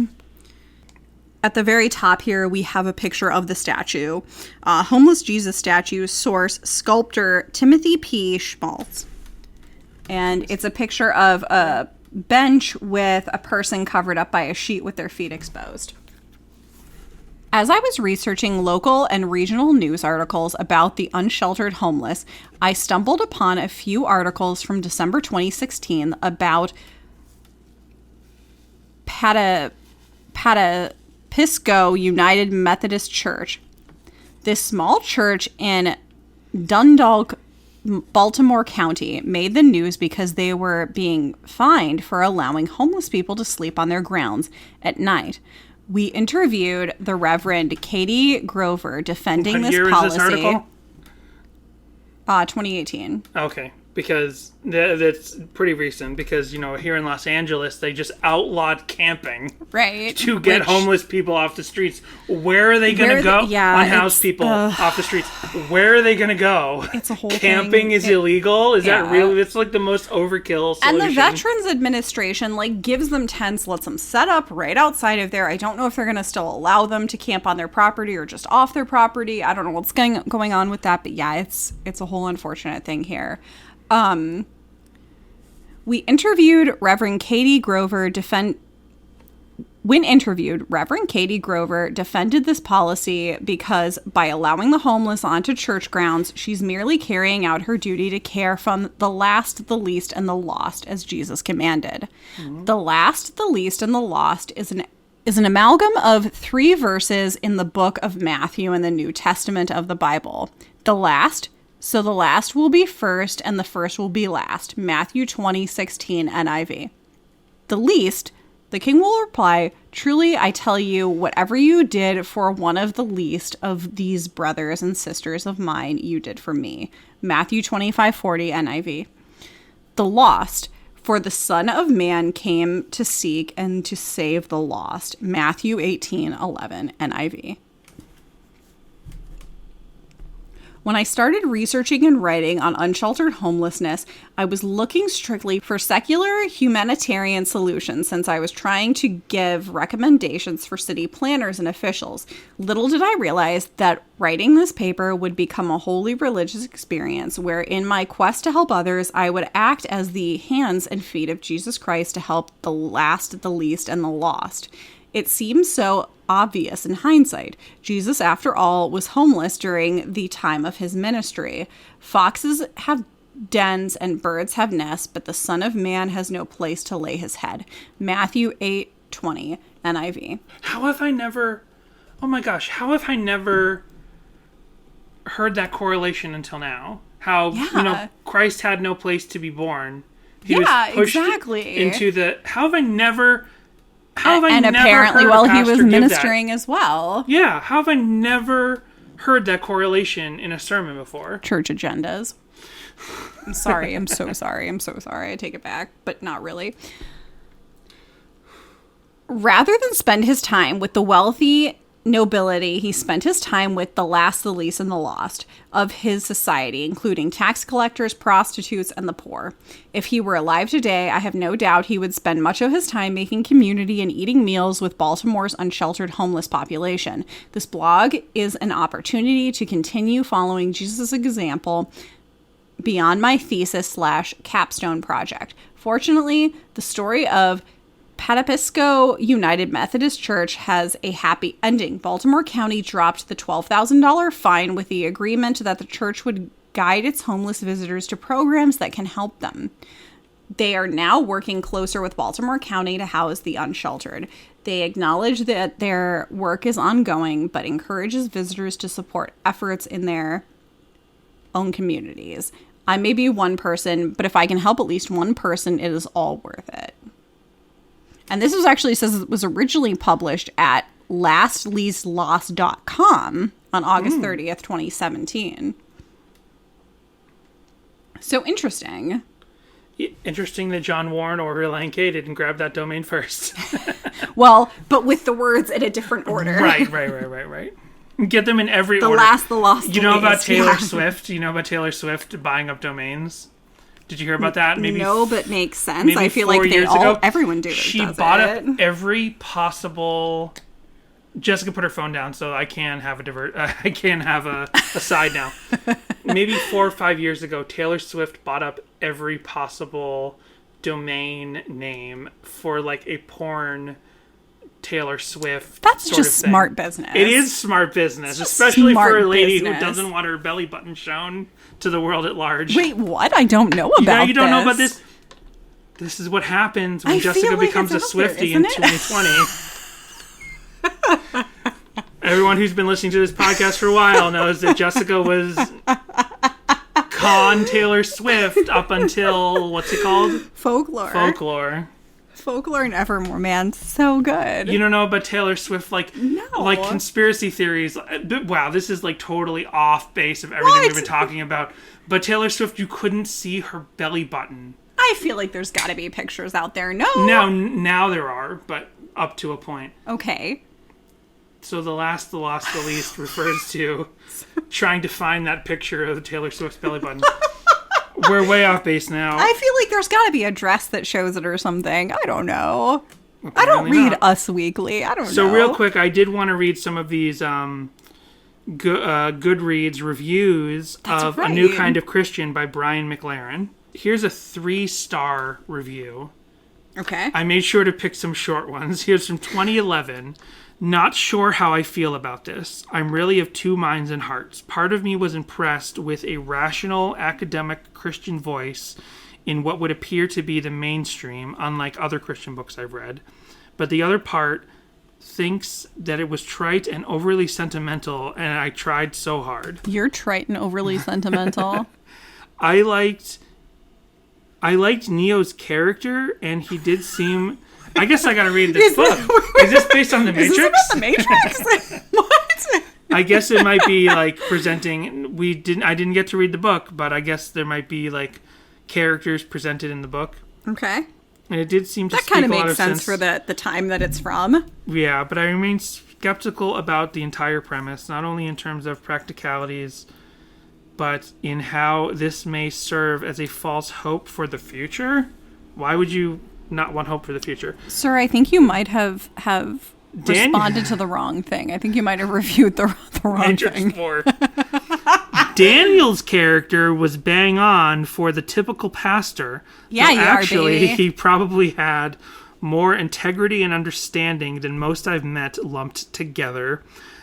At the very top here, we have a picture of the statue. Homeless Jesus statue, source, sculptor Timothy P. Schmaltz. And it's a picture of a bench with a person covered up by a sheet with their feet exposed. As I was researching local and regional news articles about the unsheltered homeless, I stumbled upon a few articles from December 2016 about Pisco United Methodist Church. This small church in Dundalk, Baltimore County made the news because they were being fined for allowing homeless people to sleep on their grounds at night. We interviewed the Reverend Katie Grover defending this policy. What year is this article? 2018. Okay. Because that's pretty recent, because, you know, here in Los Angeles, they just outlawed camping. Right. To get homeless people off the streets. Where are they going to go? Unhoused people off the streets. Where are they going to go? It's a whole Camping thing. is illegal? Is that really? It's like the most overkill solution. And the Veterans Administration, like, gives them tents, lets them set up right outside of there. I don't know if they're going to still allow them to camp on their property or just off their property. I don't know what's going on with that, but yeah, it's a whole unfortunate thing here. We interviewed Reverend Katie Grover When interviewed, Reverend Katie Grover defended this policy because by allowing the homeless onto church grounds, she's merely carrying out her duty to care for the last, the least, and the lost, as Jesus commanded. Mm-hmm. The last, the least, and the lost is an amalgam of 3 verses in the book of Matthew in the New Testament of the Bible. The last, so the last will be first, and the first will be last. Matthew 20:16 NIV. The least, the king will reply, truly I tell you, whatever you did for one of the least of these brothers and sisters of mine, you did for me. Matthew 25:40 NIV. The lost, for the Son of Man came to seek and to save the lost. Matthew 18:11 NIV. When I started researching and writing on unsheltered homelessness, I was looking strictly for secular humanitarian solutions since I was trying to give recommendations for city planners and officials. Little did I realize that writing this paper would become a wholly religious experience where in my quest to help others, I would act as the hands and feet of Jesus Christ to help the last, the least, and the lost. It seems so obvious in hindsight. Jesus, after all, was homeless during the time of his ministry. Foxes have dens and birds have nests, but the Son of Man has no place to lay his head. Matthew 8:20 NIV. How have I never heard that correlation until now? How, Christ had no place to be born. He was pushed into the... And apparently while he was ministering as well. Yeah, how have I never heard that correlation in a sermon before? Church agendas. I'm sorry, I'm so sorry, I take it back, but not really. Rather than spend his time with the wealthy nobility, he spent his time with the last, the least, and the lost of his society, including tax collectors, prostitutes, and the poor. If he were alive today, I have no doubt he would spend much of his time making community and eating meals with Baltimore's unsheltered homeless population. This blog is an opportunity to continue following Jesus' example beyond my thesis/capstone project. Fortunately, the story of Patapisco United Methodist Church has a happy ending. Baltimore County dropped the $12,000 fine with the agreement that the church would guide its homeless visitors to programs that can help them. They are now working closer with Baltimore County to house the unsheltered. They acknowledge that their work is ongoing, but encourages visitors to support efforts in their own communities. I may be one person, but if I can help at least one person, it is all worth it. And this was actually says it was originally published at lastleastlost.com on August 30th, 2017. So interesting. Interesting that John Warren or Relient K didn't grab that domain first. Well, but with the words in a different order. Right. Get them in every order. The last, the lost, You know about Taylor Swift? You know about Taylor Swift buying up domains? Did you hear about that? No, but makes sense. I feel like everyone does. She bought up every possible. Jessica put her phone down, so I can have a side now. Maybe 4 or 5 years ago, Taylor Swift bought up every possible domain name for like a porn Taylor Swift. That's just smart business. It is smart business, especially for a lady who doesn't want her belly button shown to the world at large. Wait, what? I don't know about this. You don't know about this? This is what happens when Jessica becomes a Swiftie in 2020. Everyone who's been listening to this podcast for a while knows that Jessica was con Taylor Swift up until, what's it called? Folklore and Evermore, man. So good. You don't know about Taylor Swift, like conspiracy theories. Wow, this is like totally off base of everything we've been talking about. But Taylor Swift, you couldn't see her belly button. I feel like there's got to be pictures out there. No. Now there are, but up to a point. Okay. So the last, the lost, the least refers to trying to find that picture of Taylor Swift's belly button. We're way off base now. I feel like there's got to be a dress that shows it or something. I don't know. I don't read Us Weekly. I don't know. So real quick, I did want to read some of these Goodreads reviews of A New Kind of Christian by Brian McLaren. Here's a 3-star review. Okay. I made sure to pick some short ones. Here's from 2011. Not sure how I feel about this. I'm really of two minds and hearts. Part of me was impressed with a rational, academic Christian voice in what would appear to be the mainstream, unlike other Christian books I've read. But the other part thinks that it was trite and overly sentimental, and I tried so hard. You're trite and overly sentimental. I liked Neo's character, and he did seem... I guess I gotta read this book. Is this based on The Matrix? Is this about The Matrix? What? I guess it might be like presenting... I didn't get to read the book, but I guess there might be like characters presented in the book. Okay. And it did seem to that kind of makes sense for the time that it's from. Yeah, but I remain skeptical about the entire premise, not only in terms of practicalities, but in how this may serve as a false hope for the future. Why would you not want hope for the future? Sir, I think you might have responded to the wrong thing. I think you might have reviewed the wrong thing. Daniel's character was bang on for the typical pastor. Yeah, you actually, are, baby. He probably had more integrity and understanding than most I've met lumped together.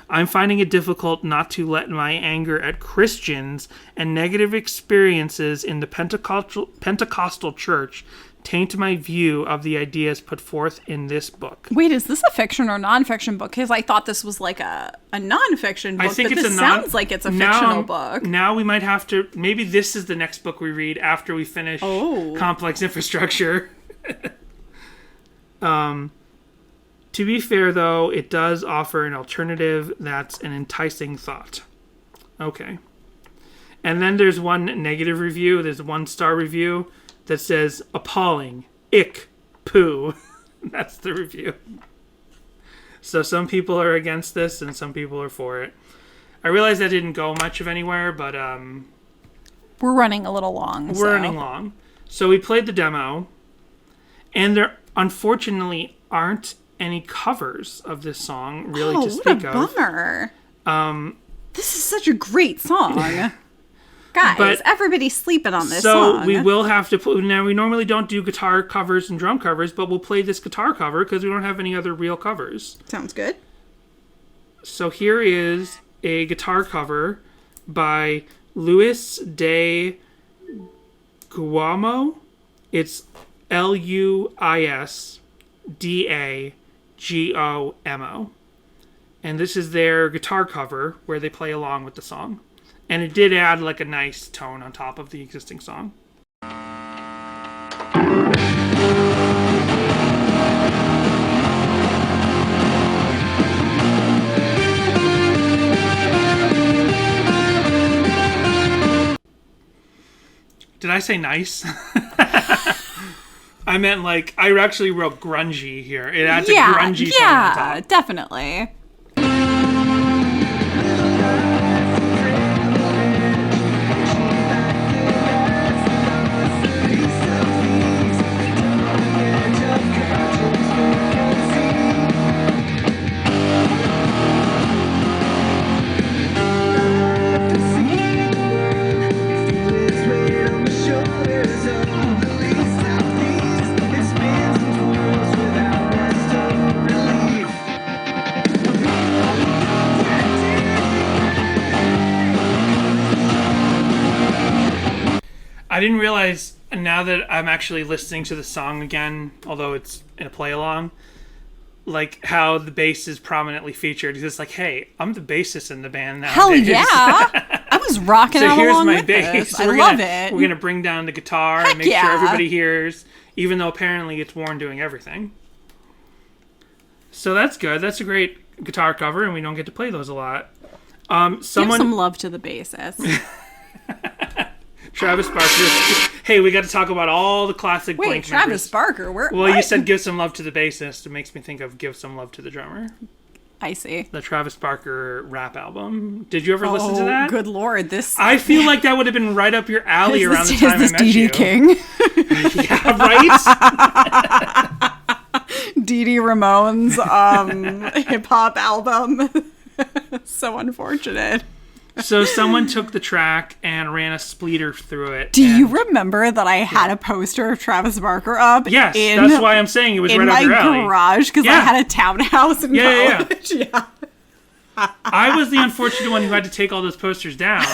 I'm finding it difficult not to let my anger at Christians and negative experiences in the Pentecostal church taint my view of the ideas put forth in this book. Wait, is this a fiction or nonfiction book? Because I thought this was like a nonfiction book, I think but this sounds like it's a fictional book. Now we might have to... Maybe this is the next book we read after we finish Complex Infrastructure. To be fair, though, it does offer an alternative that's an enticing thought. Okay. And then there's one negative review. There's a 1-star review that says, appalling, ick, poo. That's the review. So some people are against this and some people are for it. I realize that didn't go much of anywhere, but... we're running a little long. We're running long. So we played the demo, and there unfortunately aren't any covers of this song really to speak of. What a bummer. This is such a great song. Guys, everybody's sleeping on this song. So we will have to put... Now, we normally don't do guitar covers and drum covers, but we'll play this guitar cover because we don't have any other real covers. Sounds good. So here is a guitar cover by Luis de Guamo. It's LuisDaGomo. And this is their guitar cover where they play along with the song. And it did add like a nice tone on top of the existing song. Did I say nice? I meant like, I actually wrote grungy here. It adds a grungy tone on top. Yeah, definitely. I didn't realize, now that I'm actually listening to the song again, although it's in a play-along, like how the bass is prominently featured. He's just like, hey, I'm the bassist in the band nowadays. Hell yeah! I was rocking out along with this. I love it. We're going to bring down the guitar and make sure everybody hears, even though apparently it's Warren doing everything. So that's good. That's a great guitar cover, and we don't get to play those a lot. Give some love to the bassist. Travis Barker. Hey, we got to talk about all the classic Blink Travis members. Barker? You said give some love to the bassist. It makes me think of give some love to the drummer. I see. The Travis Barker rap album. Did you ever listen to that? Good Lord. I feel like that would have been right up your alley around the time I met Dee Dee you. King? Yeah, right? Dee Dee Ramone's hip-hop album. So unfortunate. So someone took the track and ran a spleeter through it. Do you remember that I had a poster of Travis Barker up? Yes, that's why I'm saying it was right up your alley. In my garage, because I had a townhouse in college. Yeah. I was the unfortunate one who had to take all those posters down,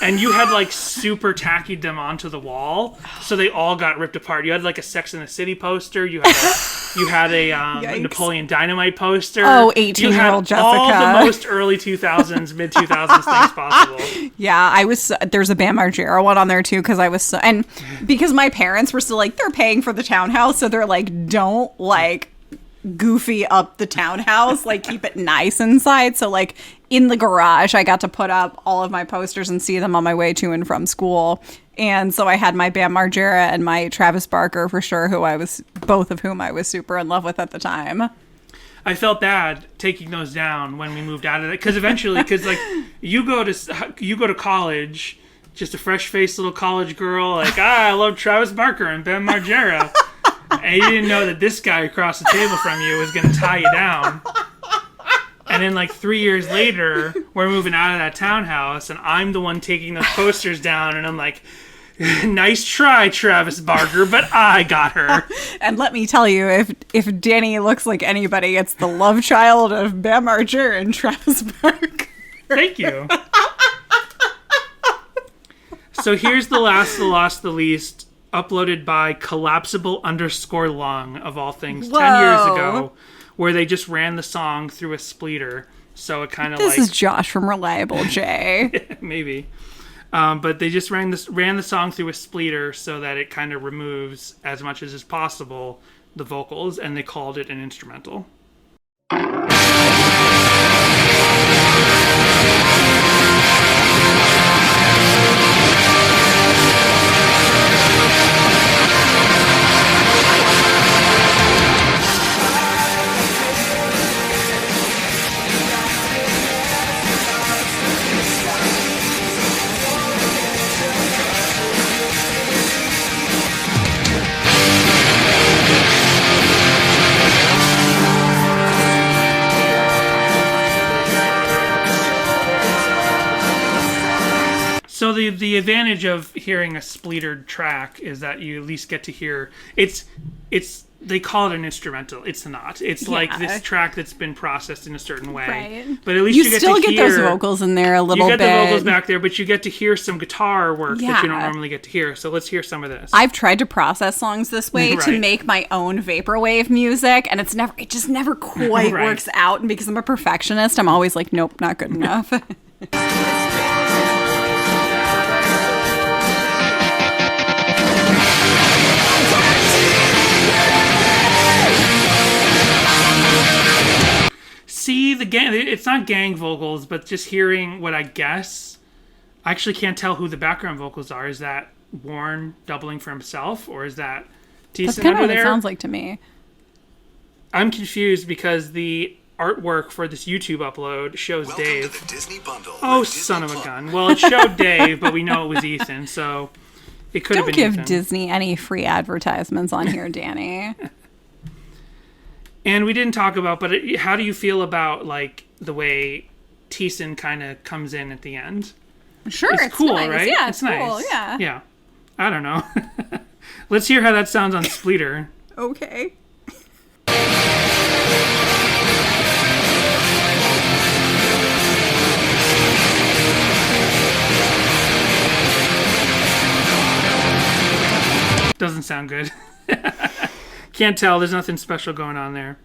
and you had like super tacked them onto the wall, so they all got ripped apart. You had like a Sex and the City poster. You had a Napoleon Dynamite poster. Oh, 18-year-old Jessica. All the most early 2000s, mid 2000s things possible. Yeah, there's a Bam Margera one on there too, because my parents were still like, they're paying for the townhouse, so they're like, don't like goofy up the townhouse, like keep it nice inside. So like in the garage I got to put up all of my posters and see them on my way to and from school. And so I had my Bam Margera and my Travis Barker for sure, both of whom I was super in love with at the time. I felt bad taking those down when we moved out of it, because like you go to college, just a fresh-faced little college girl, like I love Travis Barker and Bam Margera. And you didn't know that this guy across the table from you was going to tie you down. And then like 3 years later, we're moving out of that townhouse, and I'm the one taking those posters down, and I'm like, nice try, Travis Barker, but I got her. And let me tell you, if Danny looks like anybody, it's the love child of Bam Margera and Travis Barker. Thank you. So here's the last, the lost, the least, uploaded by collapsible_lung of all things. Whoa. 10 years ago, where they just ran the song through a spleeter. So it kind of This is Josh from Reliable J. Maybe. But they just ran the song through a spleeter so that it kind of removes as much as is possible the vocals, and they called it an instrumental. So the advantage of hearing a spleetered track is that you at least get to hear it's they call it an instrumental. It's not. It's like this track that's been processed in a certain way. Right. But at least you get still to get hear those vocals in there a little bit. You get the vocals back there, but you get to hear some guitar work that you don't normally get to hear. So let's hear some of this. I've tried to process songs this way to make my own vaporwave music, and it just never quite works out. And because I'm a perfectionist, I'm always like, nope, not good enough. See, it's not gang vocals, but just hearing what I guess, I actually can't tell who the background vocals are. Is that Warren doubling for himself, or is that Thiessen That's kind of what there? it sounds like to me. I'm confused because the artwork for this YouTube upload shows Dave. To the Disney Bundle. Oh, son of a gun. Well, it showed Dave, but we know it was Ethan, so it could have been Ethan. Don't give Disney any free advertisements on here, Danny. And we didn't talk about, but how do you feel about like the way Thiessen kind of comes in at the end? Sure, it's cool, nice. right? Yeah, it's cool. Nice. Yeah. Yeah. I don't know. Let's hear how that sounds on Spleeter. Okay. Doesn't sound good. Can't tell. There's nothing special going on there.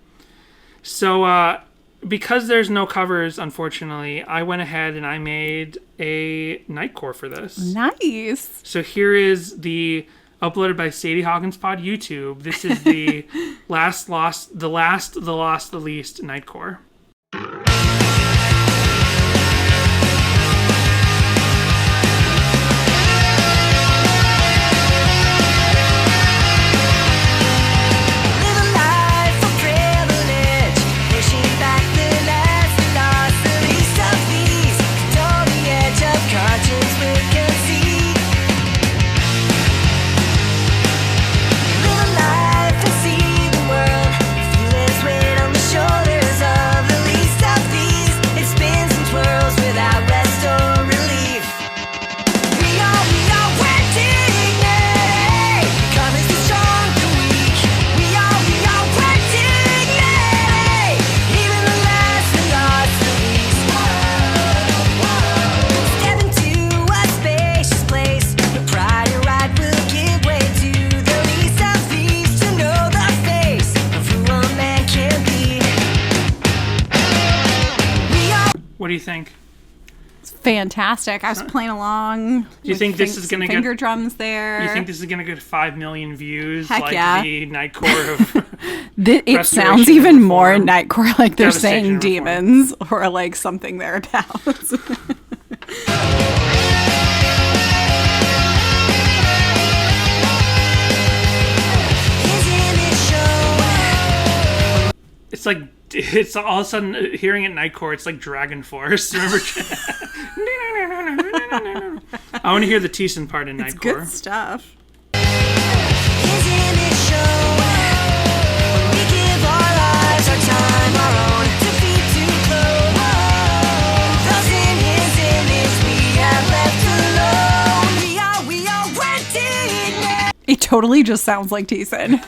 So, because there's no covers, unfortunately, I went ahead and I made a Nightcore for this. Nice. So here is the uploaded by Sadie Hawkins Pod YouTube. This is the the lost, the least Nightcore. Shoulders of the do you think? It's fantastic. I was playing along. Do you think this is going to get finger drums there? You think this is going to get 5 million views? Heck like yeah. the Nightcore of It sounds even more Nightcore, like they're saying demons or like something thereabouts. It's like, it's all of a sudden, hearing it Nightcore, it's like Dragon Force. Remember? I want to hear the Thiessen part in Nightcore. It's good stuff. It totally just sounds like Thiessen.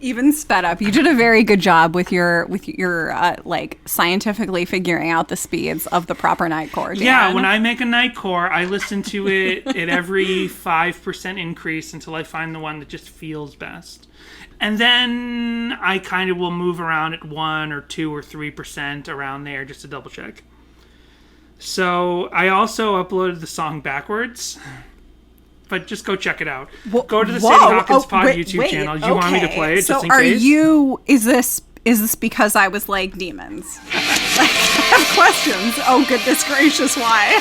Even sped up. You did a very good job with your like scientifically figuring out the speeds of the proper Nightcore. Dan. Yeah, when I make a Nightcore, I listen to it at every 5% increase until I find the one that just feels best. And then I kind of will move around at 1 or 2 or 3% around there just to double check. So I also uploaded the song backwards. But just go check it out. Go to the Sadie Hawkins Pod YouTube channel. Do you want me to play it just in case? Is this because I was like demons? Like, I have questions. Oh goodness gracious, why?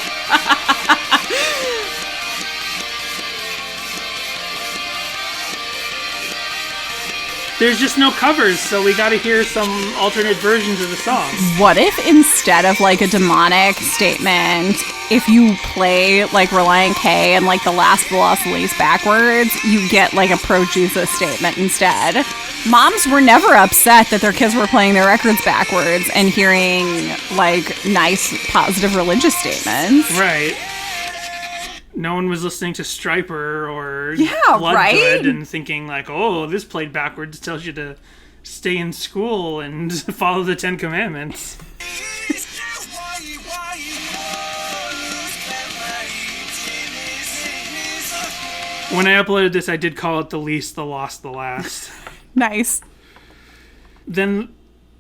There's just no covers, so we gotta hear some alternate versions of the songs. What if instead of like a demonic statement, if you play like Relient K and like the last Velocities backwards, you get like a pro-Jesus statement instead? Moms were never upset that their kids were playing their records backwards and hearing like nice, positive religious statements. Right. No one was listening to Stryper or Bloodgood right? and thinking like, oh, this played backwards tells you to stay in school and follow the 10 Commandments. When I uploaded this, I did call it The Least, The Lost, The Last. Nice. Then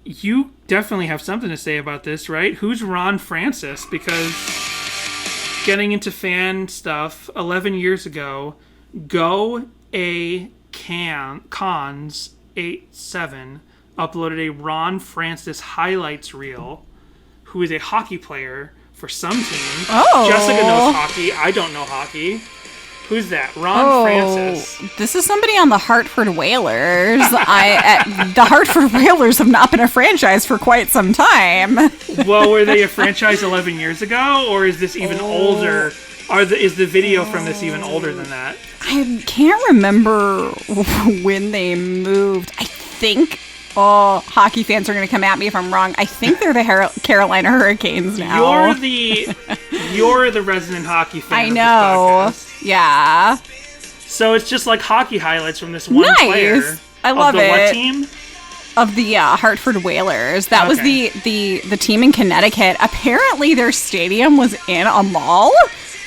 you definitely have something to say about this, right? Who's Ron Francis? Because getting into fan stuff 11 years ago, Go A Cons 87 uploaded a Ron Francis highlights reel, who is a hockey player for some team. Oh. Jessica knows hockey. I don't know hockey. Who's that? Ron Francis. This is somebody on the Hartford Whalers. The Hartford Whalers have not been a franchise for quite some time. Well, were they a franchise 11 years ago, or is this even older? Is the video from this even older than that? I can't remember when they moved. I think... Oh, hockey fans are going to come at me if I'm wrong. I think they're the Carolina Hurricanes now. You're the resident hockey fan. I know. Of this podcast. Yeah. So it's just like hockey highlights from this one player. I love it. What team? Of the Hartford Whalers. That was the team in Connecticut. Apparently their stadium was in a mall,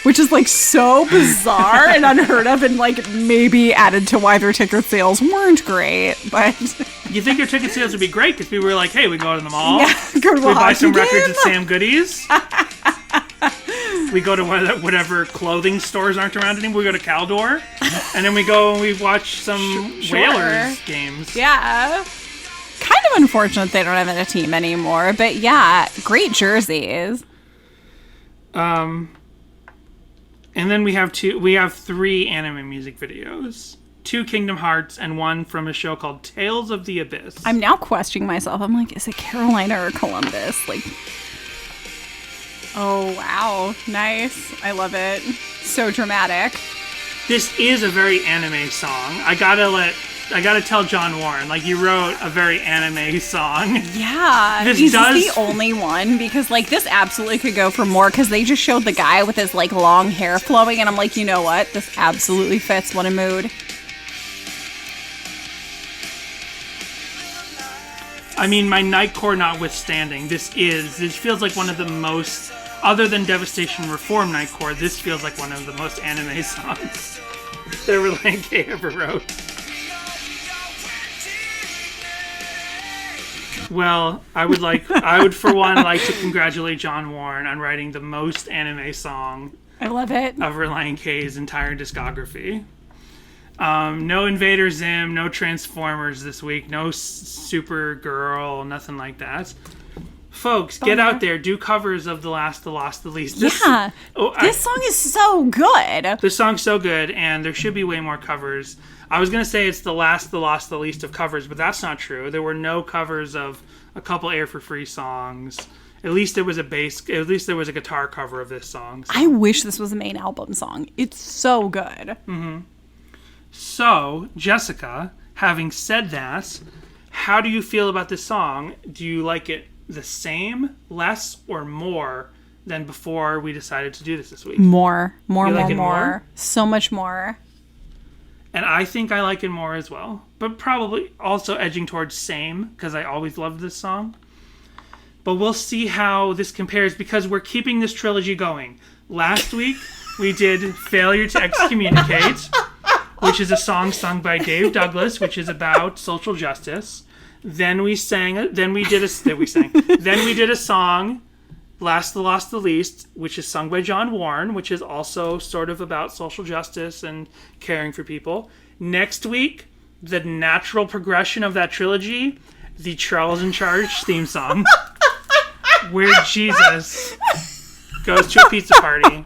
which is like so bizarre and unheard of, and like maybe added to why their ticket sales weren't great. But you think their ticket sales would be great because people were like, "Hey, we go to the mall, go to we buy some records at Sam Goodies, we go to whatever clothing stores aren't around anymore. We go to Caldor, and then we go and we watch some Whalers games." Yeah. Kind of unfortunate they don't have a team anymore, but yeah, great jerseys. And then we have 3 anime music videos. 2 Kingdom Hearts and 1 from a show called Tales of the Abyss. I'm now questioning myself. I'm like, is it Carolina or Columbus? Like, oh wow, nice. I love it. So dramatic. This is a very anime song. I gotta tell John Warren, like, you wrote a very anime song. Yeah. Is this the only one? Because, like, this absolutely could go for more, because they just showed the guy with his, like, long hair flowing, and I'm like, you know what? This absolutely fits What a Mood. I mean, my Nightcore notwithstanding, this feels like one of the most, other than Devastation Reform Nightcore, this feels like one of the most anime songs that Relient K ever wrote. Well, I would for one like to congratulate John Warren on writing the most anime song I love it. of Relient K's entire discography. No Invader Zim, no Transformers this week, no Supergirl, nothing like that. Folks, get out there, do covers of The Last, The Lost, The Least. This song is so good. This song's so good, and there should be way more covers. I was going to say it's The Last, The Lost, The Least of covers, but that's not true. There were no covers of a couple Air for Free songs. At least there was a guitar cover of this song. So. I wish this was a main album song. It's so good. Mm-hmm. So, Jessica, having said that, how do you feel about this song? Do you like it the same, less, or more than before we decided to do this week? More. More. So much more. And I think I like it more as well. But probably also edging towards same, because I always loved this song. But we'll see how this compares, because we're keeping this trilogy going. Last week, we did Failure to Excommunicate, which is a song sung by Dave Douglas, which is about social justice. Then we did a song, Last, the Lost, the Least, which is sung by John Warren, which is also sort of about social justice and caring for people. Next week, the natural progression of that trilogy, the Charles in Charge theme song, where Jesus goes to a pizza party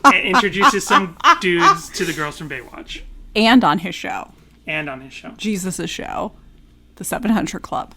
and introduces some dudes to the girls from Baywatch. And on his show. And on his show. Jesus' show. The 700 Club.